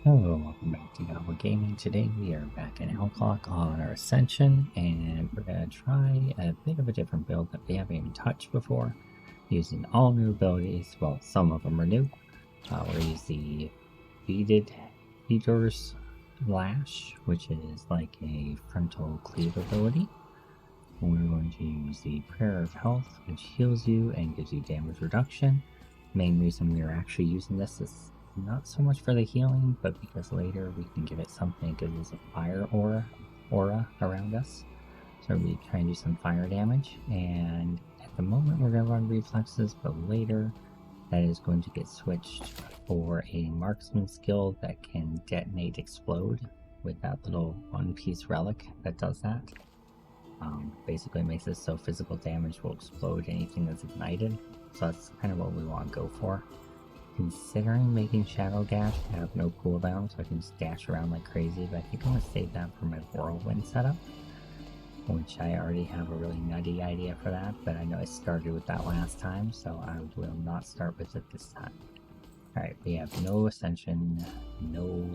Hello, welcome back to Goblin Gaming. Today we are back in Hellclock on our Ascension, and we're going to try a bit of a different build that we haven't even touched before, using all new abilities. Well, some of them are new. We're going to use the Beaded Eater's Lash, which is like a frontal cleave ability. And we're going to use the Prayer of Health, which heals you and gives you damage reduction. Main reason we are actually using this is not so much for the healing, but because later we can give it something that gives us a fire aura around us. So we try and do some fire damage, and at the moment we're going to run reflexes, but later that is going to get switched for a marksman skill that can detonate explode with that little one-piece relic that does that. Basically makes it so physical damage will explode anything that's ignited, so that's kind of what we want to go for. Considering making Shadow Dash have no cooldown, so I can just dash around like crazy, but I think I'm going to save that for my Whirlwind setup, which I already have a really nutty idea for that, but I know I started with that last time, so I will not start with it this time. Alright, we have no Ascension, no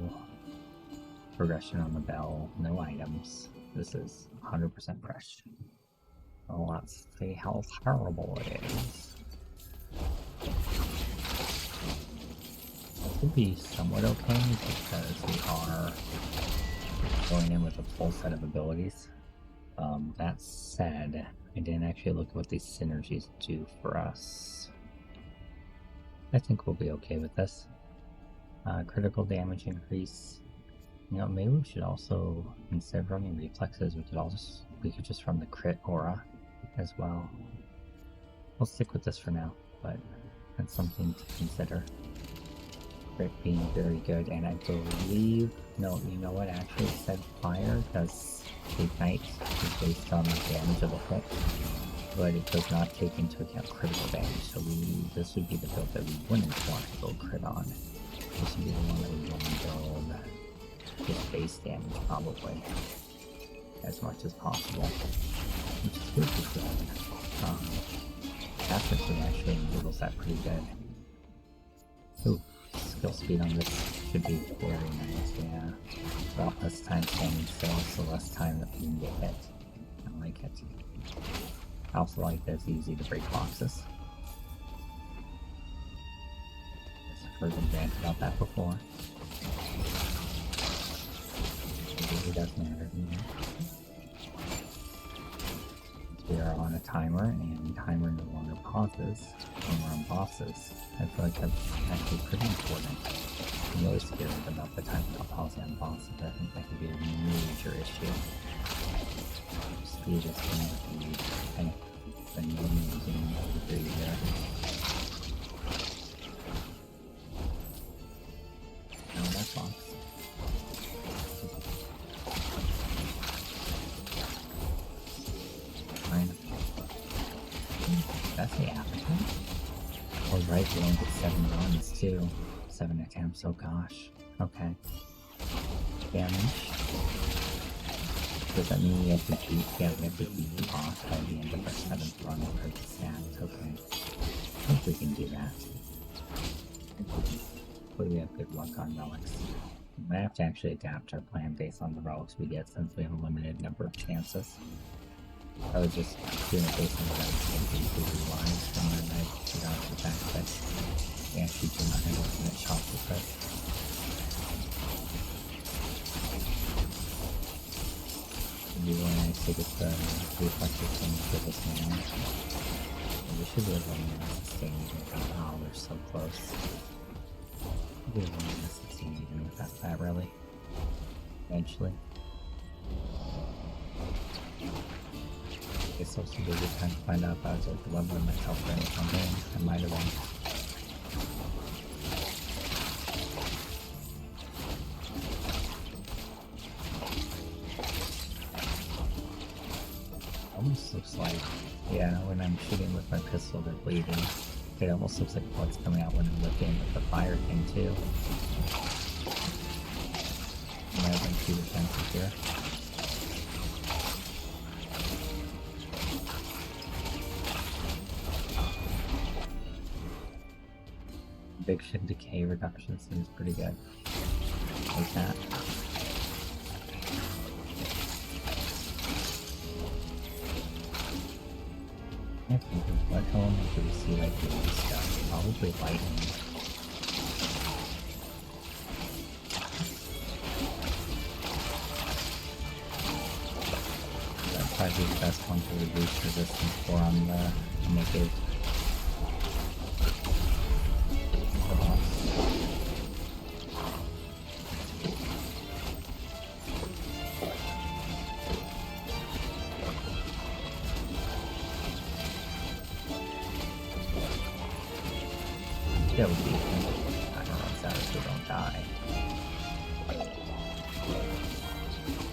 progression on the bell, no items. This is 100% fresh. So let's see how horrible it is. Should be somewhat okay because we are going in with a full set of abilities. That said, I didn't actually look at what these synergies do for us. I think we'll be okay with this. Critical damage increase. You know, maybe we should also, instead of running reflexes, we could just run the crit aura as well. We'll stick with this for now, but that's something to consider. Crit being very good, and I believe, no, you know what, actually it said fire because ignite is based on the damage of the hit, but it does not take into account critical damage, so this would be the build that we wouldn't want to go crit on. This would be the one that we want to build just base damage probably, as much as possible, which is good for Ascension actually enables that pretty good. Ooh. Skill speed on this should be very nice, yeah. Well, less time standing still, so less time that we can get hit. I like it. I also like that it's easy to break boxes. I've heard them rant about that before. It really does matter. We are on a timer, and timer no longer pauses when we're on bosses. I feel like that's actually pretty important. I'm really scared about the timer not pausing on bosses. I think that could be a major issue. Speed is going to be kind of amazing degree here. No, that's box. That's the applicant. Oh right, we only get 7 runs too. 7 attempts, oh gosh. Okay. Damage. Does that mean we have to beat, we have to beat the boss by the end of our 7th run for the stats? Okay. I think we can do that. But we have good luck on relics. We might have to actually adapt our plan based on the relics we get since we have a limited number of chances. I was just doing it based on the right things lines, and then I forgot the fact that they actually do not have ultimate shots with this. It'd be really nice to get the reflective thing for this now. And we should be able to sustain even. Oh, we're so close. We'll be able to sustain even without that, really. Eventually. It's supposed to be a good time to find out if I was leveling myself for any campaign. I might have been. Almost looks like, yeah, when I'm shooting with my pistol, they're bleeding. It almost looks like blood's coming out when I'm looking with the fire thing too. I might have been too defensive here. Conviction decay reduction seems pretty good. like that. I think of what element do we see like really stuff? Probably lightning. That's probably the best one to reduce resistance for on the cave. Still decent. I don't know if we don't die.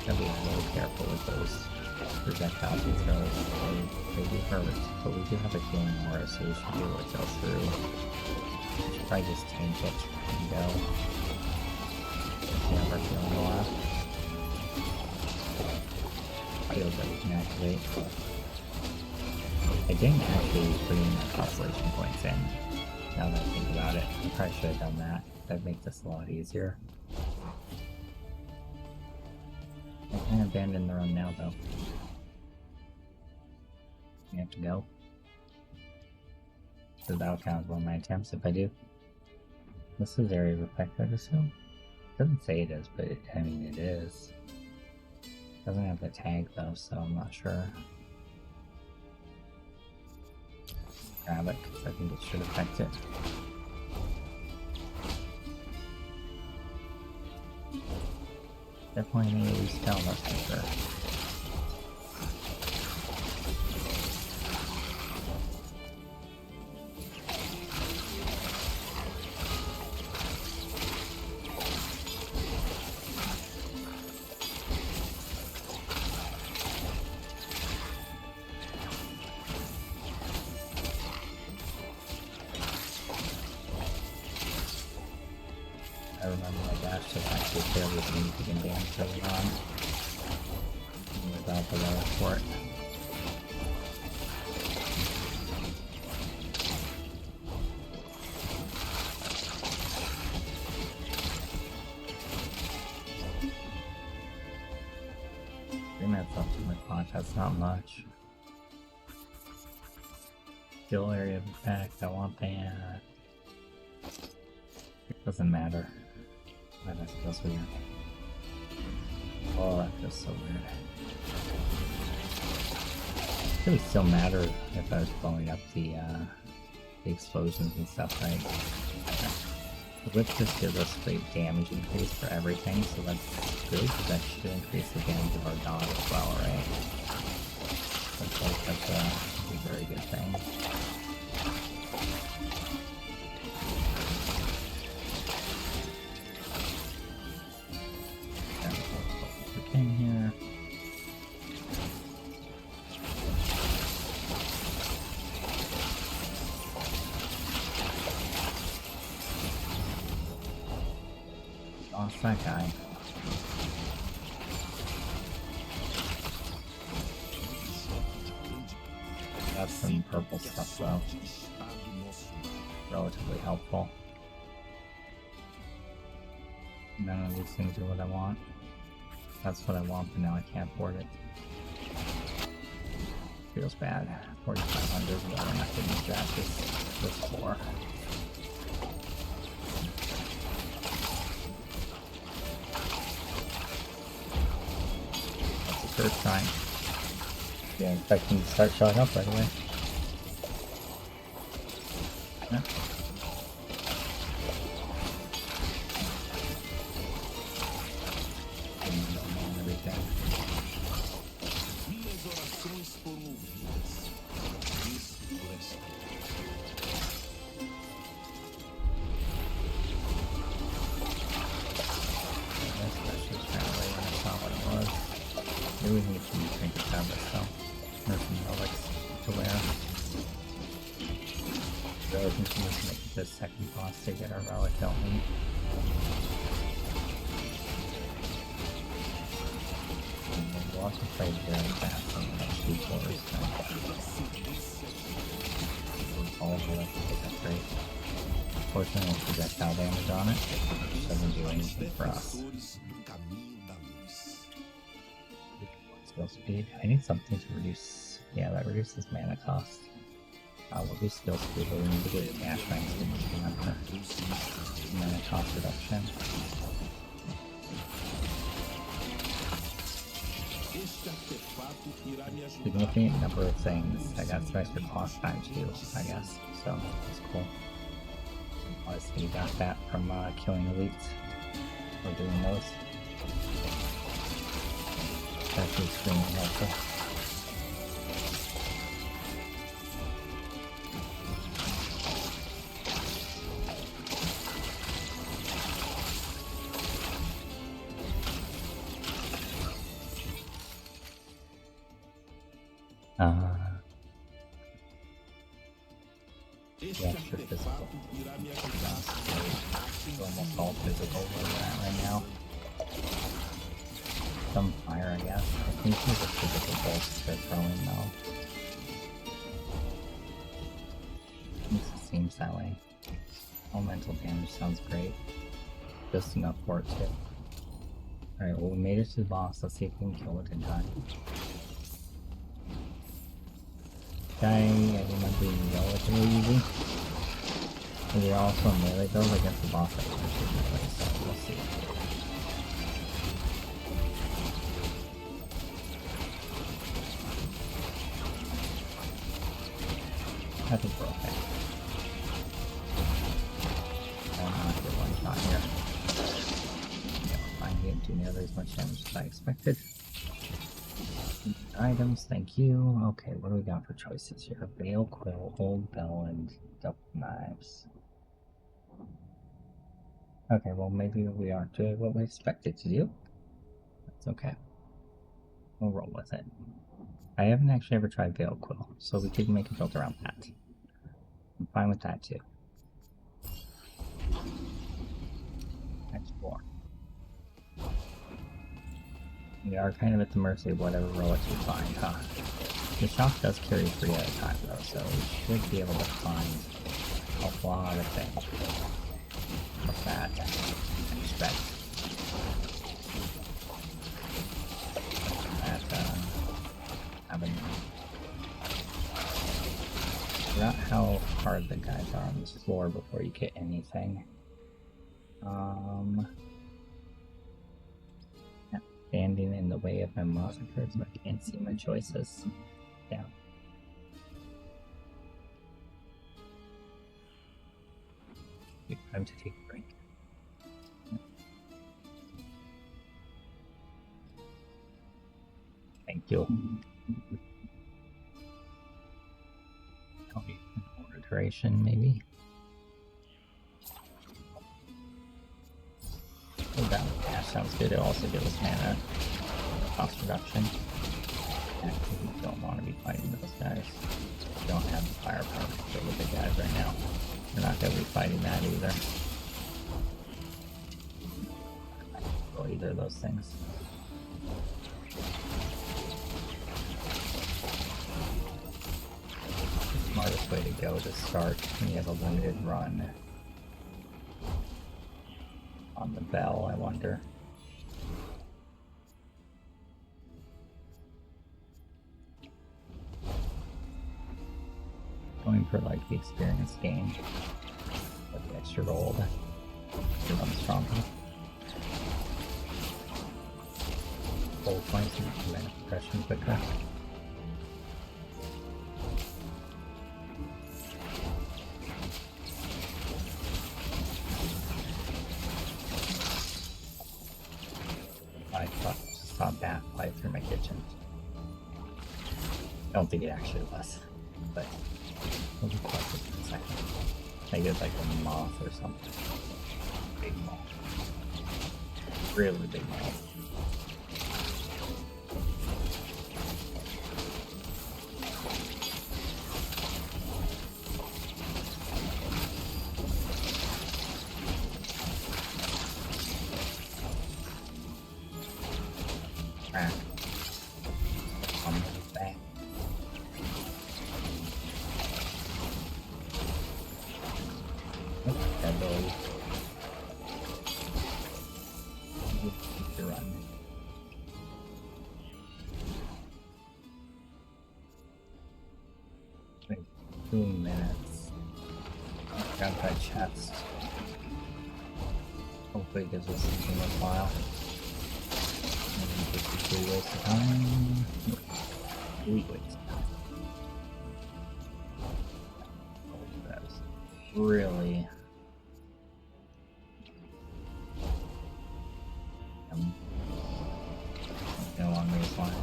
Gotta be a little careful with those projectiles and throws. They do hurt, but we do have a healing aura, so we should be able to go through. We should probably just tank it and go. We have our healing aura. Feels like we can activate. I didn't actually bring my constellation points in. Now that I think about it, I probably should have done that. That'd make this a lot easier. I can't abandon the run now, though. We have to go. So that'll count as one of my attempts if I do. This is area of effect, I'd assume. It doesn't say it is, but I mean it is. It doesn't have the tag though, so I'm not sure. Grab it, because I think it should affect it. Definitely need to respell, that's for sure. I remember my dash was actually fairly significant damage early on. Without the lower fort. Three minutes left in my clock, that's not much. Still area of effect, I want that. It doesn't matter. That feels weird. Oh, that feels so weird. It would still matter if I was blowing up the explosions and stuff, right? The whip just gives us great damage increase for everything, so that's good, because that should increase the damage of our dog as well, right? That's a very good thing. In here. Lost that guy. That's some purple stuff though. Relatively helpful. None of these things are what I want. That's what I want, but now I can't afford it. Feels bad. 4,500, but I'm not getting jack this for. That's the first time. Yeah, expecting to start showing up right away. Yeah. Maybe we need to think of tablets though. There's some relics to wear. So I think we need to make this second boss to get our relic, don't we? And we'll also play very fast on the next few floors. All of it, I think that's great. Unfortunately, projectile damage on it, which doesn't do anything for us. Skill speed. I need something to reduce. Yeah, that reduces mana cost. We'll do skill speed, but we need to get dash ranks to for mana cost reduction. Significant number of things. I got special cost time too, I guess. So that's cool. Obviously, you got that from killing elites. Or doing those. That's extremely helpful. Yeah, sure, physical. Almost all physical where we're at right now. Some fire, I guess. I think these are physical bolts they're throwing though. At least it seems that way. Elemental damage sounds great. Just enough for it too. Alright, well we made it to the boss. Let's see if we can kill it in time. Guy, I remember being relatively easy. And we're also in melee build against the boss that we're shooting place, so we'll see. I think we're okay. I'm not get one shot here. Yeah, I didn't do nearly as much damage as I expected. Items, thank you. Okay, what do we got for choices here? Veil, Quill, Old Bell, and Double Knives. Okay, well maybe we aren't doing what we expected to do. That's okay. We'll roll with it. I haven't actually ever tried Veil Quill, so we could make a build around that. I'm fine with that too. Explore. We are kind of at the mercy of whatever relics we find, huh? The shop does carry 3 at a time though, so we should be able to find a lot of things. What's that? Expect. That, having... I forgot how hard the guys are on this floor before you get anything. Standing in the way of my monsters, but I can't see my choices. Yeah. Time to take a break. Thank you. Order duration, maybe. Oh, that dash sounds good. It also gives us mana cost reduction. And we don't want to be fighting those guys. We don't have the firepower to kill the big guys right now. We're not going to be fighting that either. Or either of those things. The smartest way to go to start when you have a limited run. On the bell, I wonder. Going for like the experience gain with the extra gold to run stronger. Gold points and mana progression quicker. I saw a bat fly through my kitchen. I don't think it actually was, but we'll be quiet for a second. I think it's like a moth or something. Big moth. Really big moth. minutes. Grab that chest. Hopefully it gives us something worthwhile. Maybe 53 waste of time. Nope. 3 waste of time. Oh, that was really... along these lines.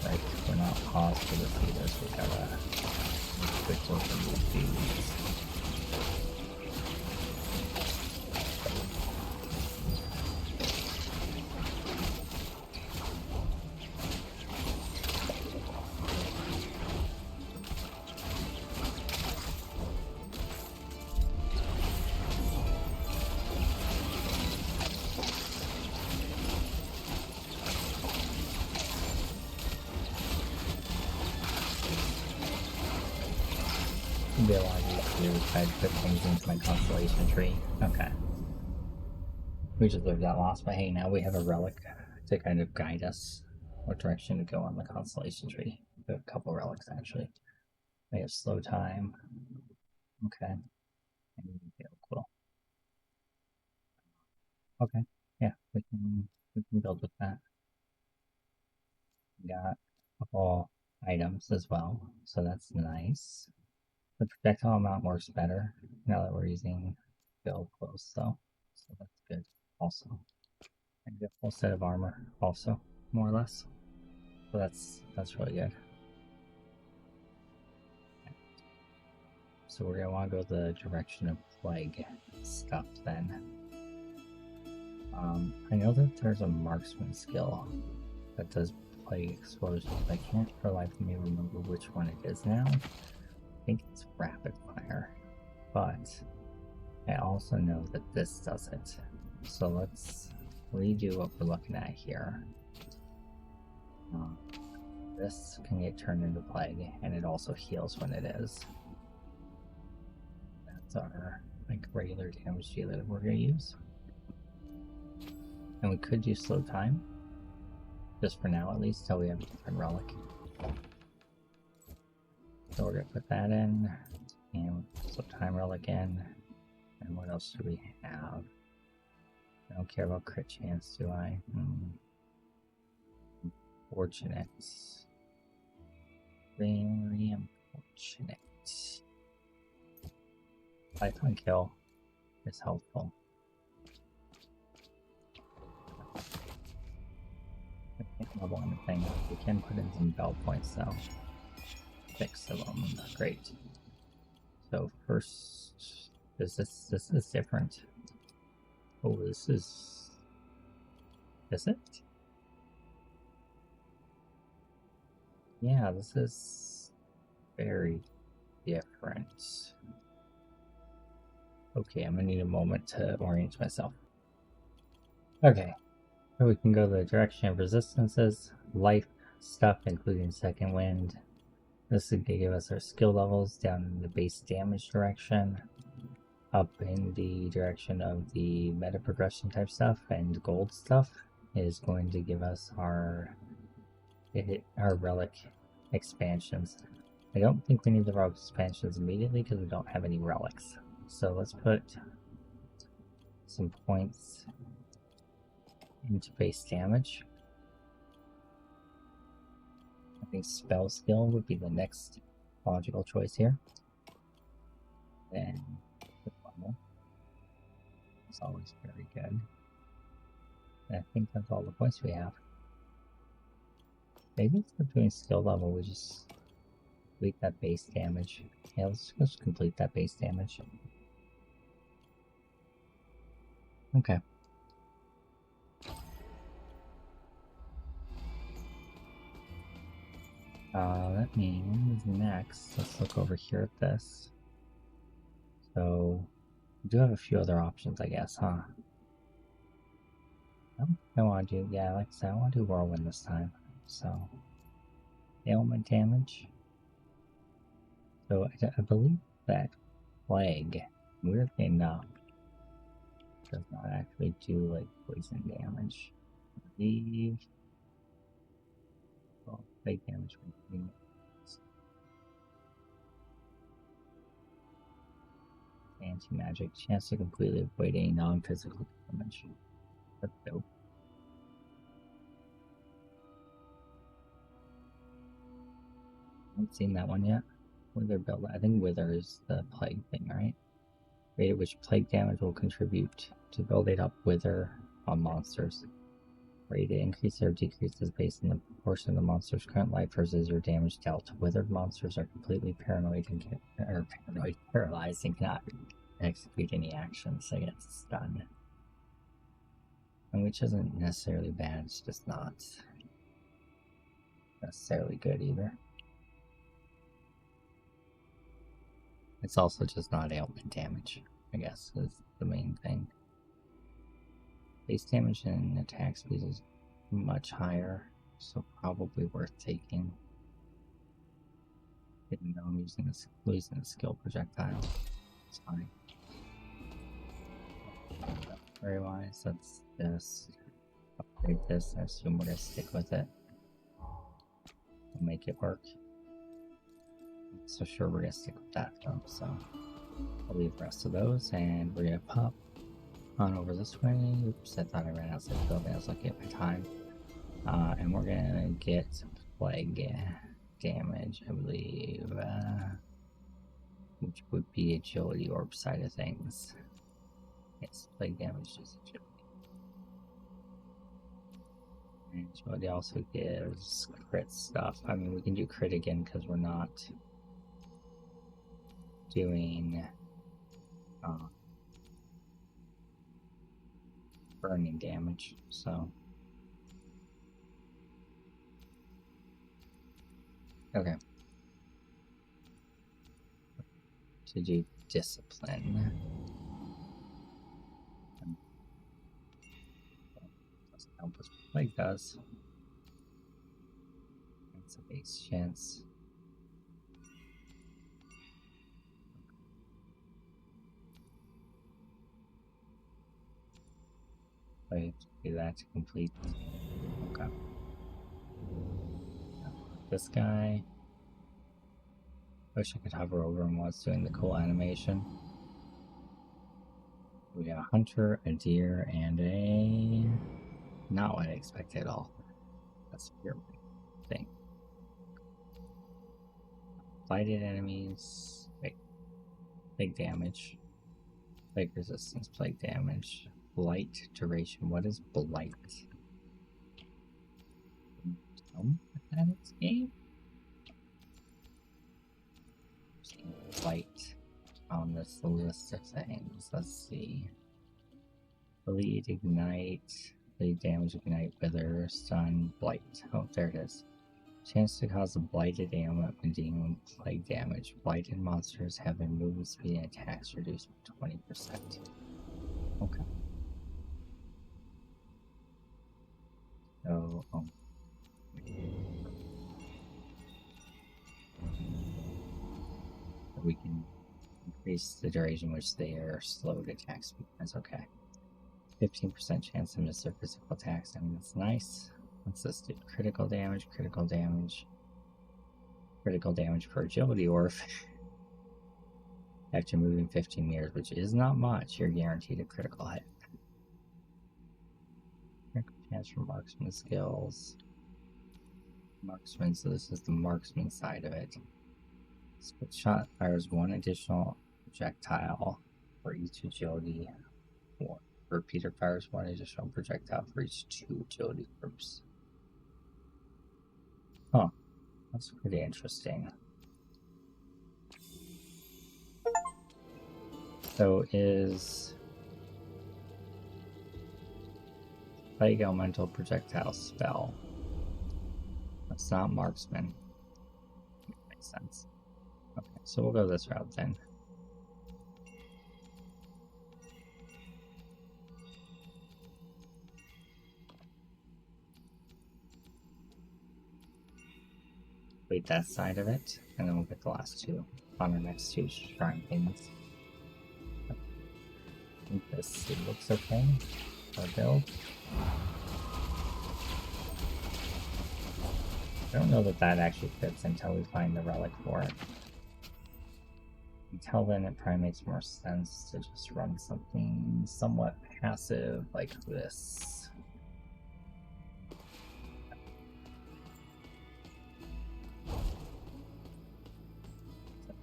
Right, we're not paused to defeat us, we gotta quick look at these dudes. Be a lot easier if I put things into my constellation tree. Okay. We just lived that loss, but hey, now we have a relic to kind of guide us what direction to go on the constellation tree. We have a couple relics actually. We have slow time. Okay. Cool. Okay. Yeah, we can build with that. We got a couple items as well, so that's nice. The projectile amount works better now that we're using build close though, so that's good also. And we get a full set of armor also, more or less. So that's really good. Okay. So we're gonna want to go the direction of plague stuff then. I know that there's a marksman skill that does plague explosions. I can't for life of me remember which one it is now. I think it's rapid fire, but I also know that this does it. So let's redo what we're looking at here. This can get turned into plague, and it also heals when it is. That's our regular damage dealer that we're gonna use. And we could use slow time, just for now at least, till we have a different relic. So we're gonna put that in, and slow time relic in. And what else do we have? I don't care about crit chance, do I? Unfortunate. Very unfortunate. Lifeline kill is helpful. I can't level anything. We can put in some bell points though. 6 of them. Great. So first, this is different. Oh, this is it? Yeah, this is very different. Okay, I'm gonna need a moment to orient myself. Okay, so we can go the direction of resistances, life stuff, including second wind. This is gonna give us our skill levels down in the base damage direction, up in the direction of the meta progression type stuff, and gold stuff is going to give us our relic expansions. I don't think we need the relic expansions immediately because we don't have any relics. So let's put some points into base damage. I think spell skill would be the next logical choice here. Then it's always very good. And I think that's all the points we have. Maybe instead of doing skill level, we just complete that base damage. Yeah, let's just complete that base damage. Okay. That means next, let's look over here at this. So, we do have a few other options, I guess, huh? I want to do, yeah, like I said, I want to do whirlwind this time. So, ailment damage. So, I believe that plague, weirdly enough, does not actually do like poison damage. I believe. Well, plague damage. Anti-magic. Chance to completely avoid any non-physical damage. That's dope. I haven't seen that one yet. Wither build. I think Wither is the plague thing, right? Rate at which plague damage will contribute to building up Wither on monsters. Rate it increases or decreases based on the proportion of the monster's current life versus your damage dealt. Withered monsters are completely paranoid and paralyzed and cannot execute any actions against stun. And which isn't necessarily bad, it's just not necessarily good either. It's also just not ailment damage, I guess, is the main thing. Base damage and attack speed is much higher, so probably worth taking. Even though I'm losing a skill projectile, it's fine. Very wise, let's just upgrade this. I assume we're gonna stick with it. We'll make it work. So sure we're gonna stick with that though, so I'll leave the rest of those and we're gonna pop on over this way. Oops, I thought I ran outside the building. I was looking at my time. And we're gonna get some plague damage, I believe, which would be agility orb side of things. Yes, plague damage is agility. And agility also gives crit stuff. I mean, we can do crit again because we're not doing burning damage, so okay. To do discipline. Doesn't help us like does. That's a base chance. I have to do that to complete. Okay. This guy. Wish I could hover over him while it's doing the cool animation. We got a hunter, a deer, and a... Not what I expected at all. That's a weird thing. Blighted enemies. Wait. Plague damage. Plague resistance, plague damage. Blight duration. What is blight? Mechanics game? Blight on this list of things. Let's see. Bleed, ignite, bleed, damage, ignite, wither, stun, blight. Oh, there it is. Chance to cause a blighted ailment when dealing with plague damage. Blighted monsters have their movement speed and attacks reduced by 20%. Okay. So, we can increase the duration which they are slow to attack speed. That's okay. 15% chance to miss their physical attacks. I mean, that's nice. Let's just do critical damage per agility orb. After moving 15 meters, which is not much, you're guaranteed a critical hit. Critical chance for marksman skills. Marksman, so this is the marksman side of it. Split shot fires one additional projectile for each agility. Repeater fires one additional projectile for each 2 agility groups. Huh. That's pretty interesting. So is Plague Elemental Projectile spell. That's not marksman. Makes sense. Okay, so we'll go this route then. Wait that side of it, and then we'll get the last 2 on our next 2 shrine things. I think this looks okay for our build. I don't know that that actually fits until we find the relic for it. Until then, it probably makes more sense to just run something somewhat passive like this.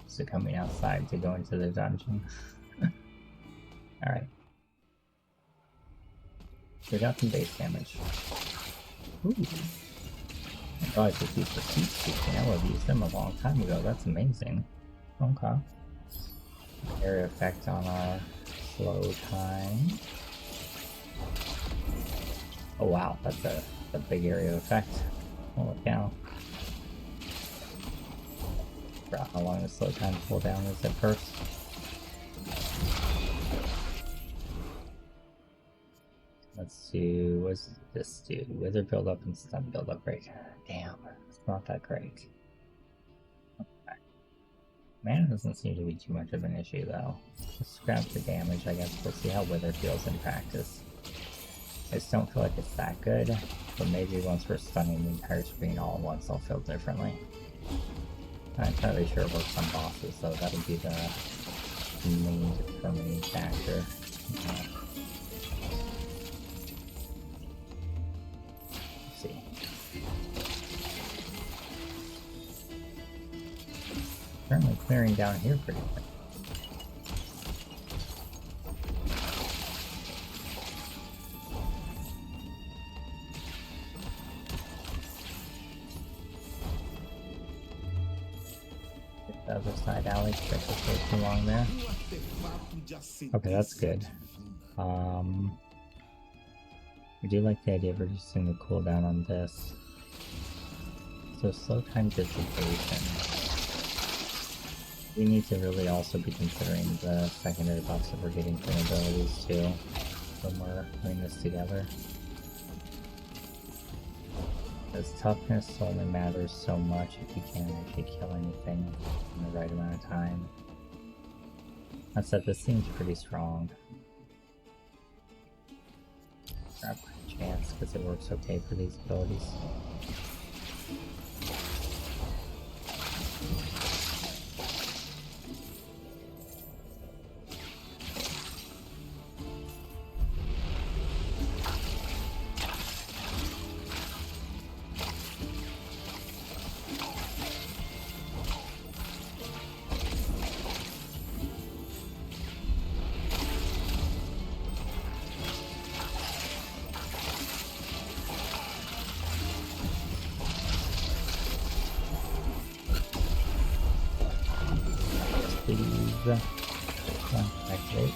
So coming outside to go into the dungeon. Alright. We got some base damage. Ooh. I thought I could use the heat seeking. I would have used them a long time ago. That's amazing. Okay. Area effect on our slow time. Oh wow, that's a big area effect. Holy cow. Forgot how long the slow time cooldown is at first. Let's do, what's this do? Wither build up and stun build up rate. Damn, it's not that great. Okay. Mana doesn't seem to be too much of an issue though. Let's scrap the damage, I guess. We'll see how Wither feels in practice. I just don't feel like it's that good, but maybe once we're stunning the entire screen all at once, I'll feel differently. I'm not entirely sure it works on bosses, so that'll be the main determining factor. Let's see. Currently clearing down here pretty quick. The other side alley, check this way too long there. Okay, that's good. We do like the idea of reducing the cooldown on this. So slow time dissipation. We need to really also be considering the secondary buffs that we're getting from abilities too when we're putting this together. Because toughness only matters so much if you can't actually kill anything in the right amount of time. That said, this seems pretty strong. Grab my chance because it works okay for these abilities. Activate.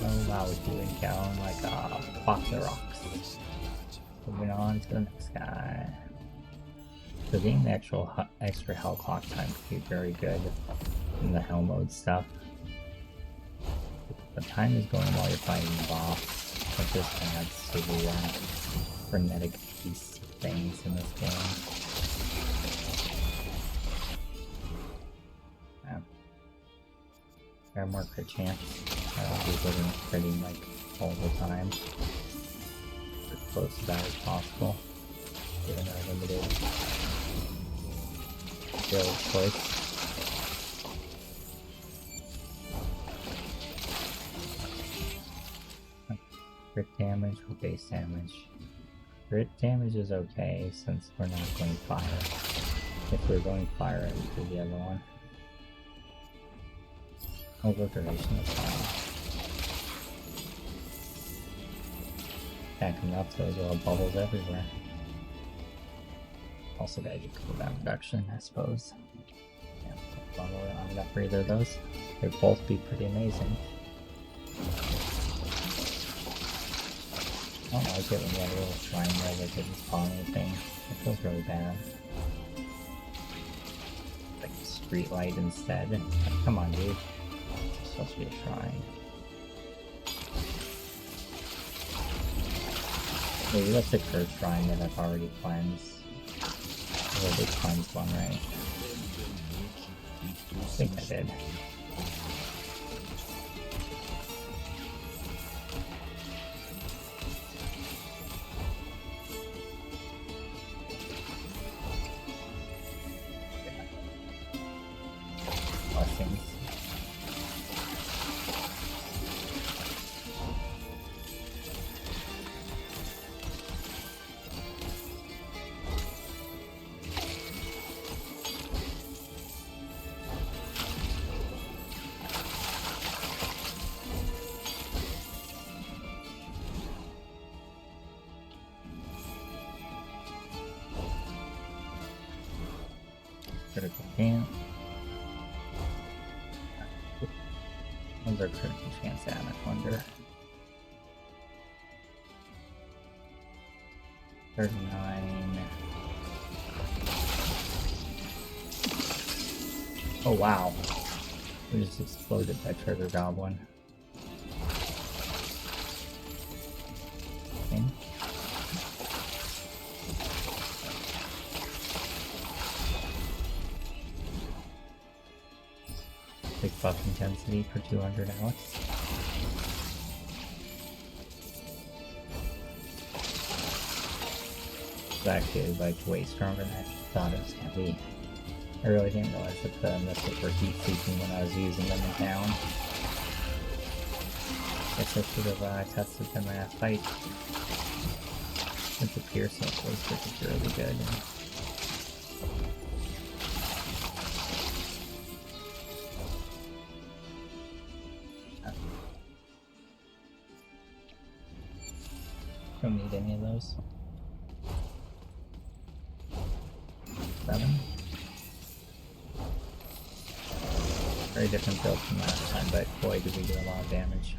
Oh wow, we're doing down like a box of rocks. Moving on to the next guy. So getting the actual extra hellclock time could be very good in the hell mode stuff. The time is going while you're fighting the boss, but this adds to the frenetic piece of things in this game. Got more crit chance. I'll be critting like all the time. As close to that as possible. Given our limited build choice. Crit damage or base damage. Crit damage is okay since we're not going fire. If we're going fire, I would do the other one. Overduration is fine. Backing up those little bubbles everywhere. Also gotta do cooldown reduction, I suppose. Yeah, bubble on enough for either of those. They'd both be pretty amazing. I don't like it when you have a little shrine there that doesn't spawn anything. It feels really bad. Like a street light instead. Like, come on, dude. Supposed to be a shrine. Maybe that's the cursed shrine that I've already cleansed. Or I did cleanse one, right? I think I did. Blessings. Critical chance. What's our critical chance at, I wonder? 39. Oh wow. We just exploded that trigger goblin. Okay. Big buff intensity for 200 Alex. It's actually like way stronger than I thought it was gonna be. I really didn't realize that the missiles were heat seeking when I was using them in town. Guess I should have tested them in a fight. Since the piercing was particularly good. Don't need any of those. 7. Very different build from last time, but boy did we do a lot of damage.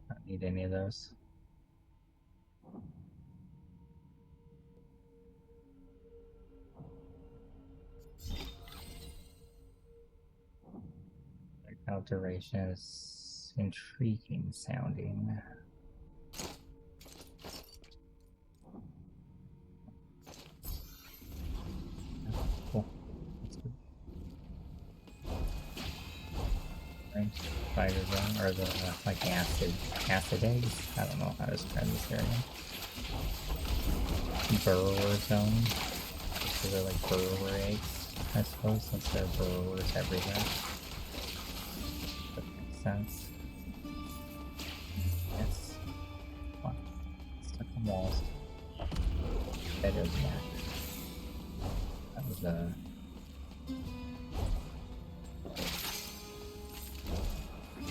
Don't need any of those. Alteration is intriguing sounding. Cool. That's good. Right. Fire zone, or the like acid eggs. I don't know how to describe this area. Burrower zone. So they're like burrower eggs, I suppose, since there are burrowers everywhere. Sense. Yes. Come on. Stuck on walls. Better than that. That was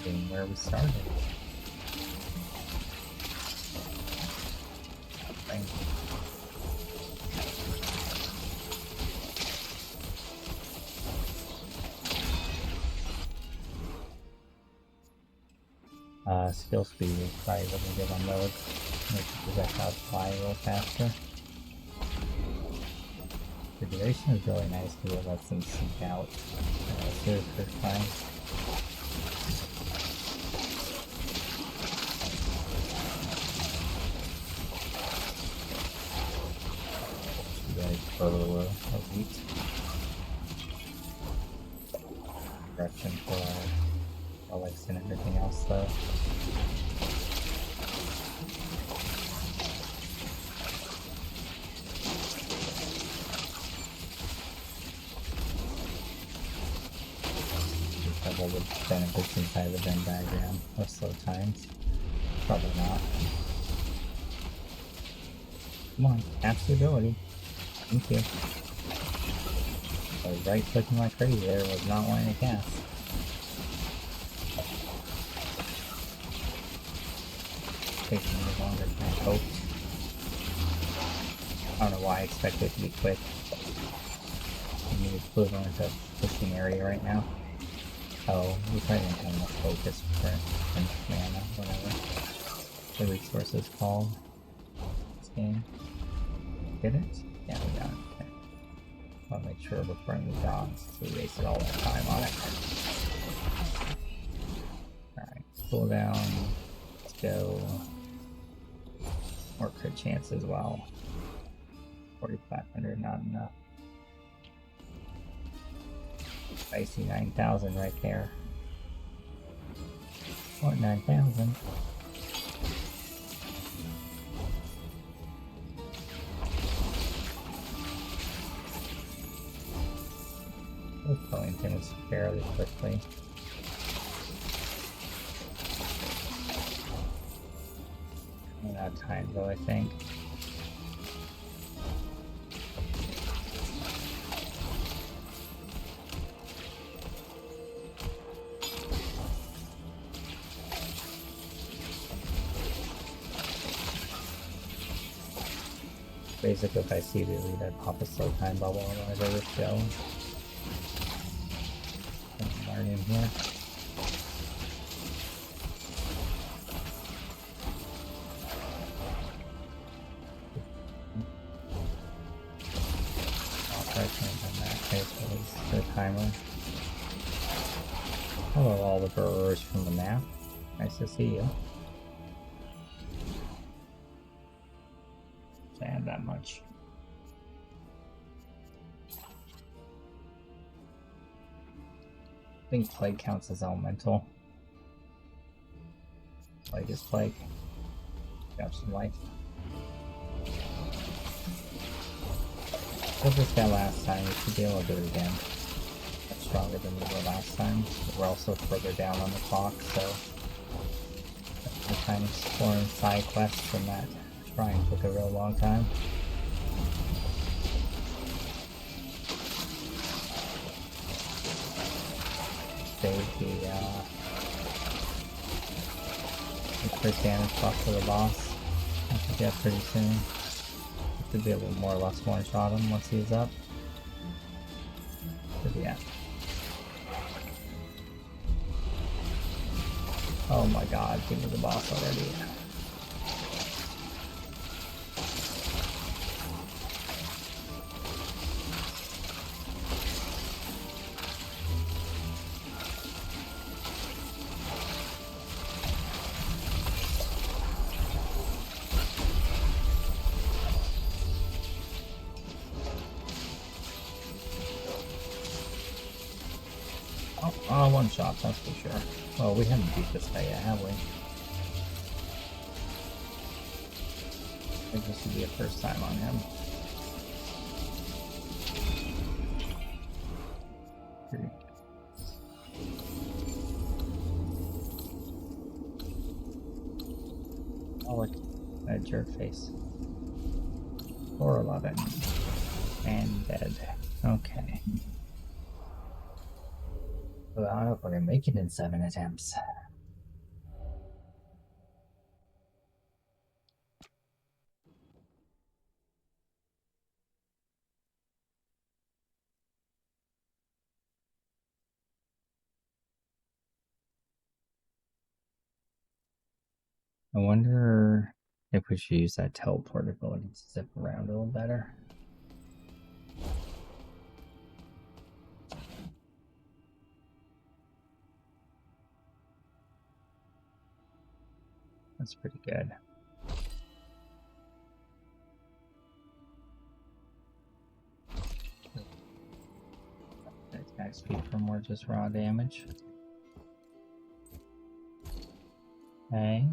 being where we started. Thank you. Skill speed is probably really good on those. Make the projectiles fly a little faster. The duration is really nice because it lets them seek out as soon as first time. Very thorough elite. Direction for relics and everything else though. Double the benefits inside the Venn diagram of slow times. Probably not. Come on, cast the ability. Thank you. I was right clicking like crazy there, was not wanting to cast. Taking me longer than I hoped. I don't know why I expect it to be quick. I need equivalent of pushing area right now. Oh, we probably didn't have enough focus for enough mana, whatever the resource is called. This game. Did it? Yeah, we got it. Okay. I'll make sure before I move on, so we wasted all that time on it. Alright, cool down. Let's go. More crit chance as well. 4,500, not enough. I see 9,000 right there. Or 9,000. We're killing things fairly quickly. Running out of time though, I think. Basically, if I see the lead, I pop a slow time bubble and I go with Joe. Learn in here. The timer. Hello, all the burrowers from the map. Nice to see you. And that much. I think plague counts as elemental. Plague is plague. Grab some life. Did this guy last time, we should be able to do it again. That's stronger than we were last time. But we're also further down on the clock, so we're kind of exploring side quests and that shrine took a real long time. Save the first damage buff for the boss. I should get pretty soon. Should be able to more or less one-shot him once he's up. But yeah. Oh my god, give me the boss already. Oh, one shot, that's for sure. Well, we haven't beat this guy yet, have we? I think this would be a first time on him. Oh, look, that jerk face. 411. And dead. Okay. Well, I don't know if we're gonna make it in 7 attempts. I wonder if we should use that teleport ability to zip around a little better. That's pretty good. Attack speed for more just raw damage. Okay.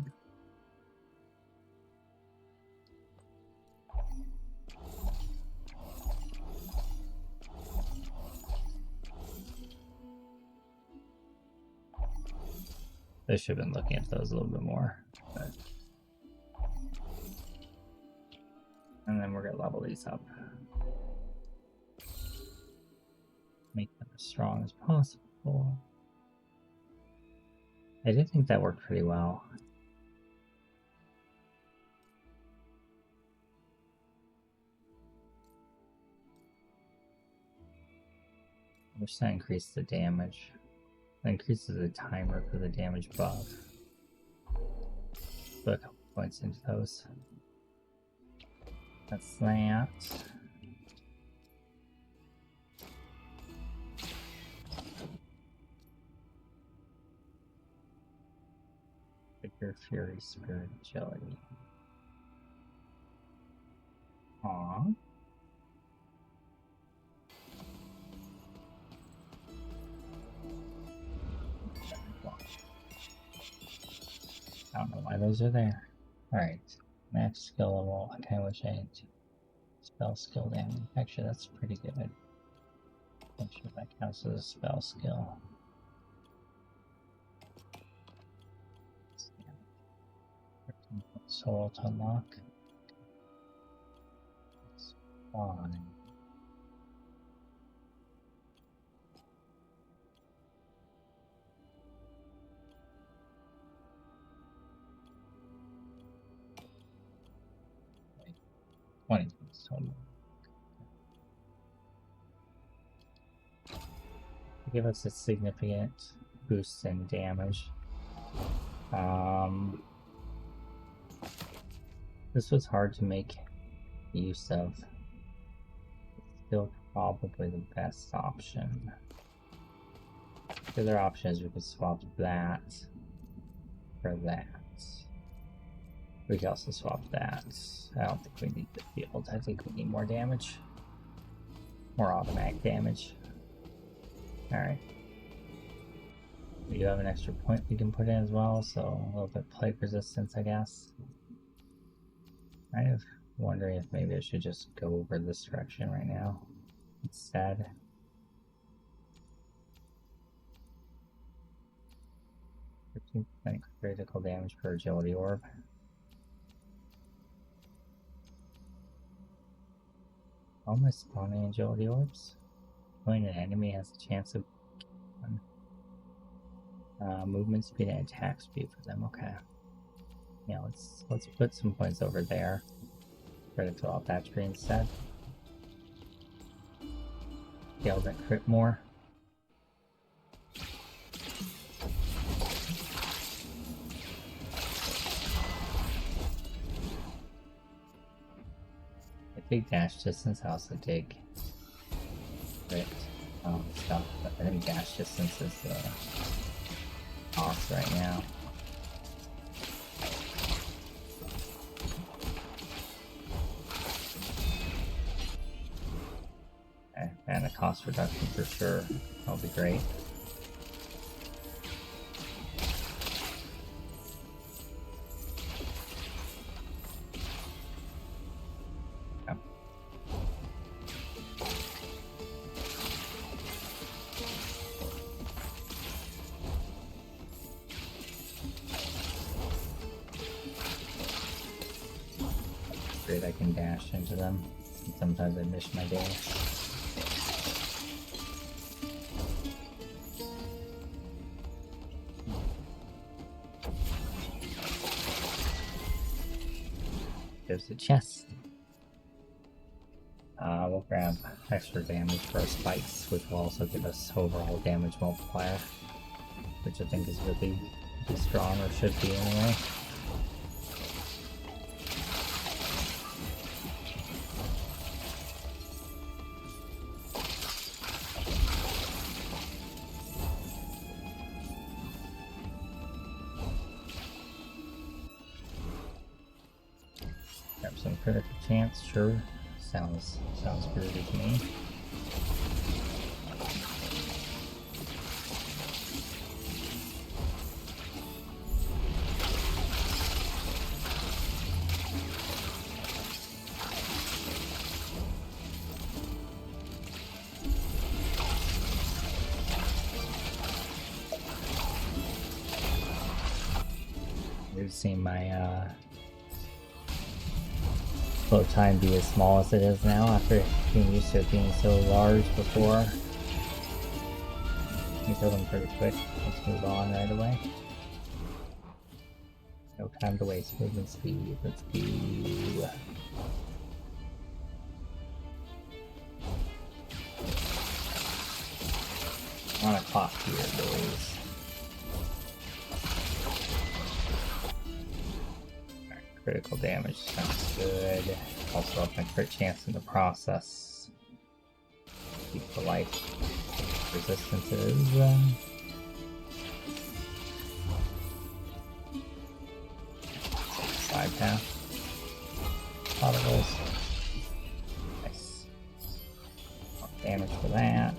I should have been looking at those a little bit more. But... And then we're gonna level these up. Make them as strong as possible. I did think that worked pretty well. I wish that increased the damage. That increases the timer for the damage buff. Put a couple points into those. That's that. Your Fury Spirit Agility. Aww. I don't know why those are there. Alright. Max skill level. I kinda wish I had spell skill damage. Actually, that's pretty good. Make sure that counts as a spell skill. Soul to unlock. It's fine. Wait, 20 points. Give us a significant boost in damage. This was hard to make use of. Still probably the best option. The other option is we could swap that for that. We could also swap that. I don't think we need the field. I think we need more damage. More automatic damage. Alright. We do have an extra point we can put in as well, so a little bit plague resistance, I guess. Kind of wondering if maybe I should just go over this direction right now instead. Critical damage per agility orb. All my spawning agility orbs. When an enemy has a chance of movement speed and attack speed for them. Okay. Yeah, let's put some points over there. Try to fill out that screen instead. Be able to crit more. I take dash distance, I also take crit stuff, but I think dash distance is the boss right now. Okay, and a cost reduction for sure. That'll be great. I can dash into them. Sometimes I miss my dash. There's a chest. We'll grab extra damage for our spikes, which will also give us overall damage multiplier, which I think is really strong, or should be anyway. Some critical chance, sure. Sounds groovy to me. You've seen my float time be as small as it is now after being used to it being so large before. You kill them pretty quick. Let's move on right away. No time to waste. Movement speed. Let's do. On a clock here, boys. Critical damage sounds good. Also up my crit chance in the process. Keep the life resistances. Side path. Particles. Nice. More damage for that.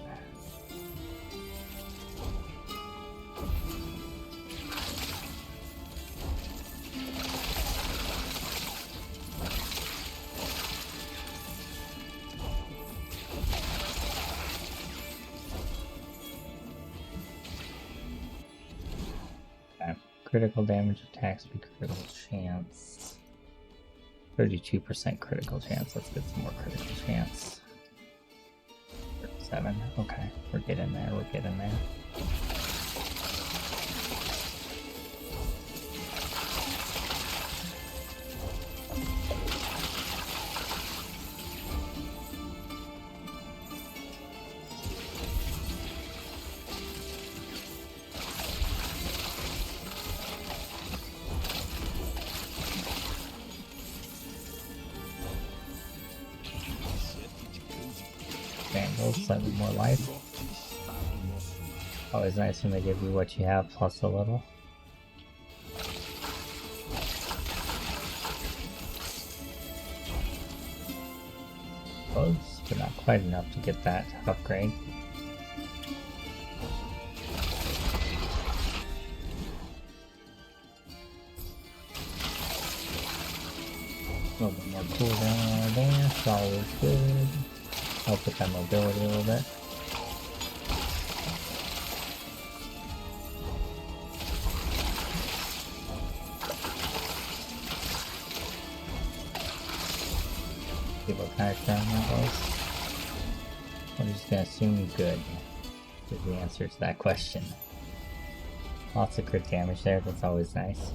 Critical damage, attack speed, critical chance. 32% critical chance. Let's get some more critical chance. 37. Okay, we're getting there. We're getting there. health, slightly more life. Always nice when they give you what you have plus a little. Close, but not quite enough to get that upgrade. A little bit more cooldown on there, it's always good. Help with that mobility a little bit. See what kind of crown that was. I'm just gonna assume good is the answer to that question. Lots of crit damage there, that's always nice.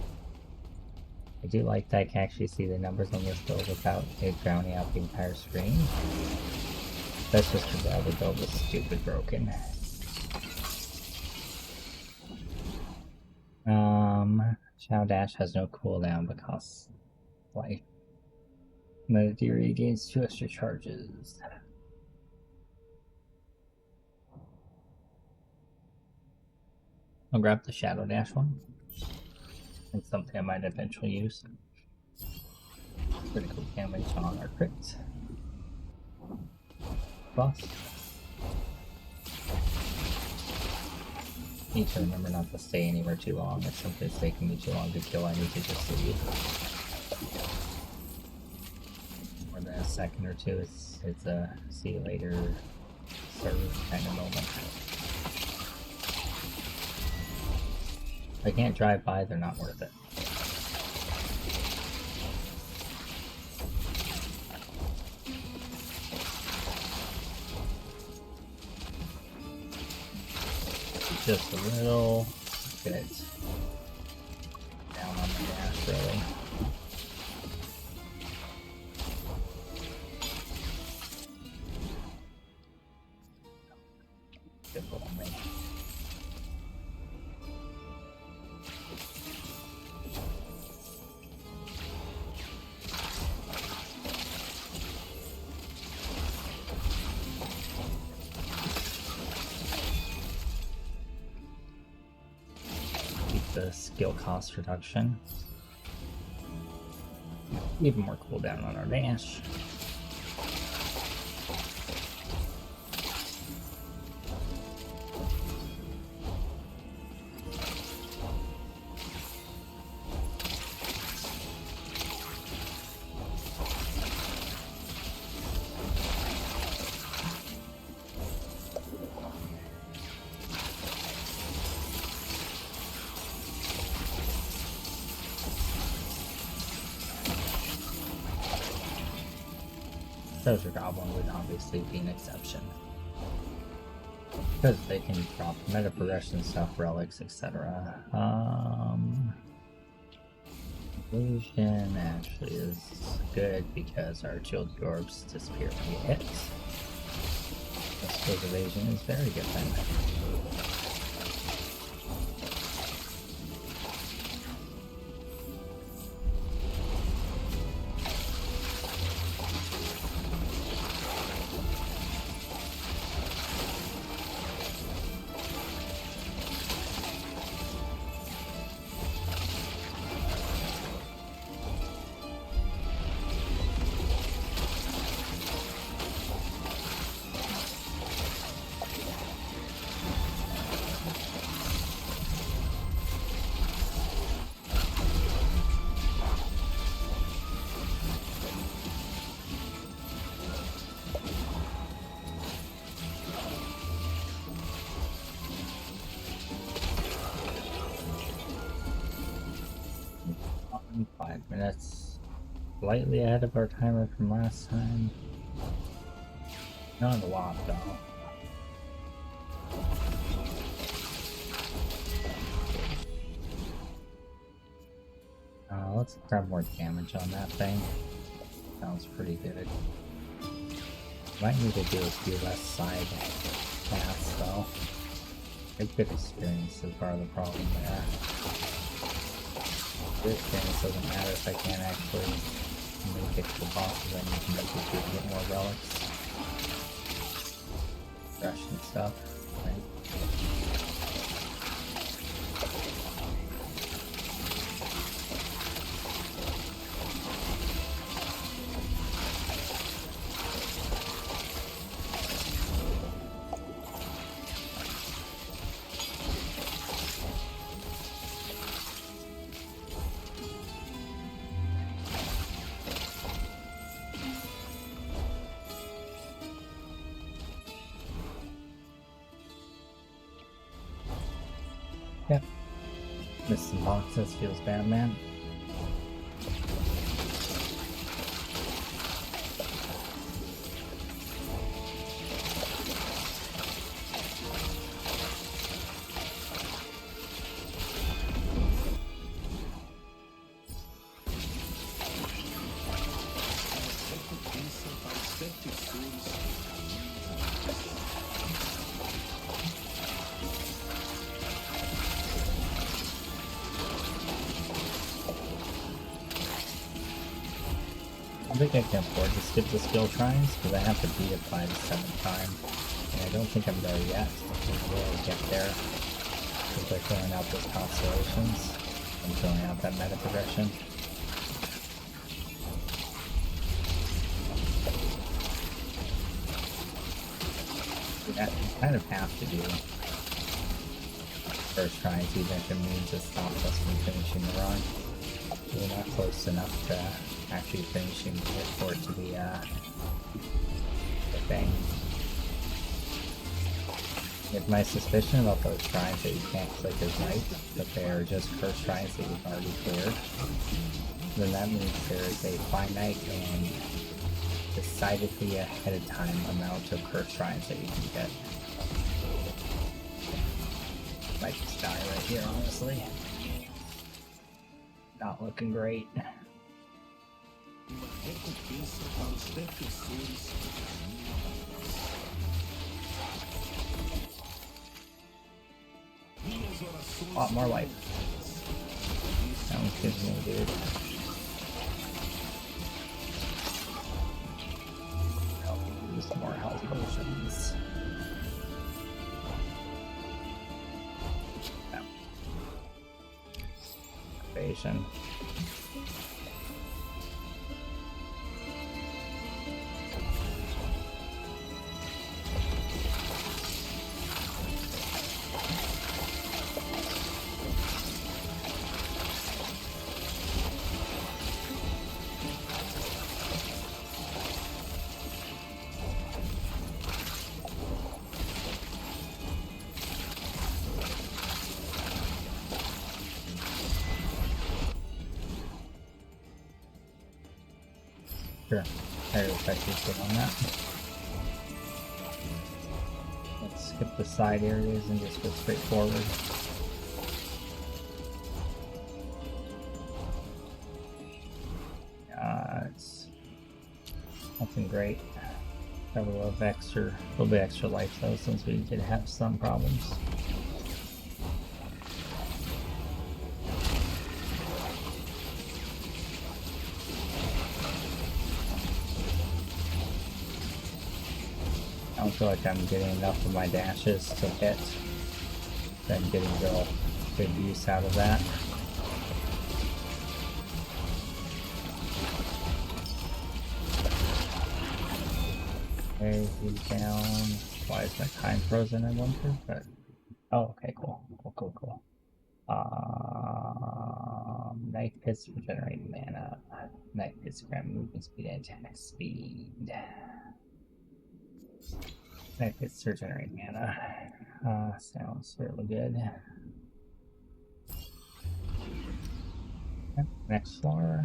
I do like that I can actually see the numbers on this build without it drowning out the entire screen. That's just because the other build was stupid broken. Shadow Dash has no cooldown but costs life. Medidiri gains 2 extra charges. I'll grab the Shadow Dash one. It's something I might eventually use. Critical damage on our crits. Boss. Need to remember not to stay anywhere too long. If something's taking me too long to kill, I need to just leave. More than a second or two, it's a see you later, serve kind of moment. If I can't drive by, they're not worth it. Just a little bit down on the dash, really. Difficult on me. The skill cost reduction. Even more cooldown on our dash. Treasure Goblin would obviously be an exception. Because they can drop meta progression stuff, relics, etc. Illusion actually is good because our Jilted Orbs disappear when we hit. I suppose evasion is very good then. Minutes, slightly ahead of our timer from last time. Not a lot though. Let's grab more damage on that thing. Sounds pretty good. Might need to do a few less side paths though. A good experience so far, the problem there. Good experience doesn't matter if I can't actually make it to the bosses. I need to make it to get more relics. brush and stuff, right? Yep. Missed some boxes, feels bad, man. I think I can afford to skip the skill tries because I have to beat it by the 7th time. And I don't think I'm there yet. I will get there because they're filling out those constellations and filling out that meta progression. Yeah, you kind of have to do first tries even if it means it stops us from finishing the run. We're not close enough to actually finishing it for it to be the thing. If my suspicion about those shrines that you can't click is right, that they are just cursed shrines that you've already cleared, then that means there is a finite and decidedly ahead of time amount of cursed shrines that you can get. Might just die right here, honestly. Not looking great. A lot more life. Sounds good to me, dude. Oh, use more health potions. No. Evasion. Sure, very effective on that. Let's skip the side areas and just go straight forward. It's nothing great. Have a little bit extra life though, since we did have some problems. I don't feel like I'm getting enough of my dashes to hit. Then getting real good use out of that. Okay, he's down. Why is my time frozen, I wonder? But oh, okay, cool. Cool. Knife Pits regenerate mana. Knife Pits grant movement speed and attack speed. Knife Pits regenerate mana. Sounds really good. Okay, next floor.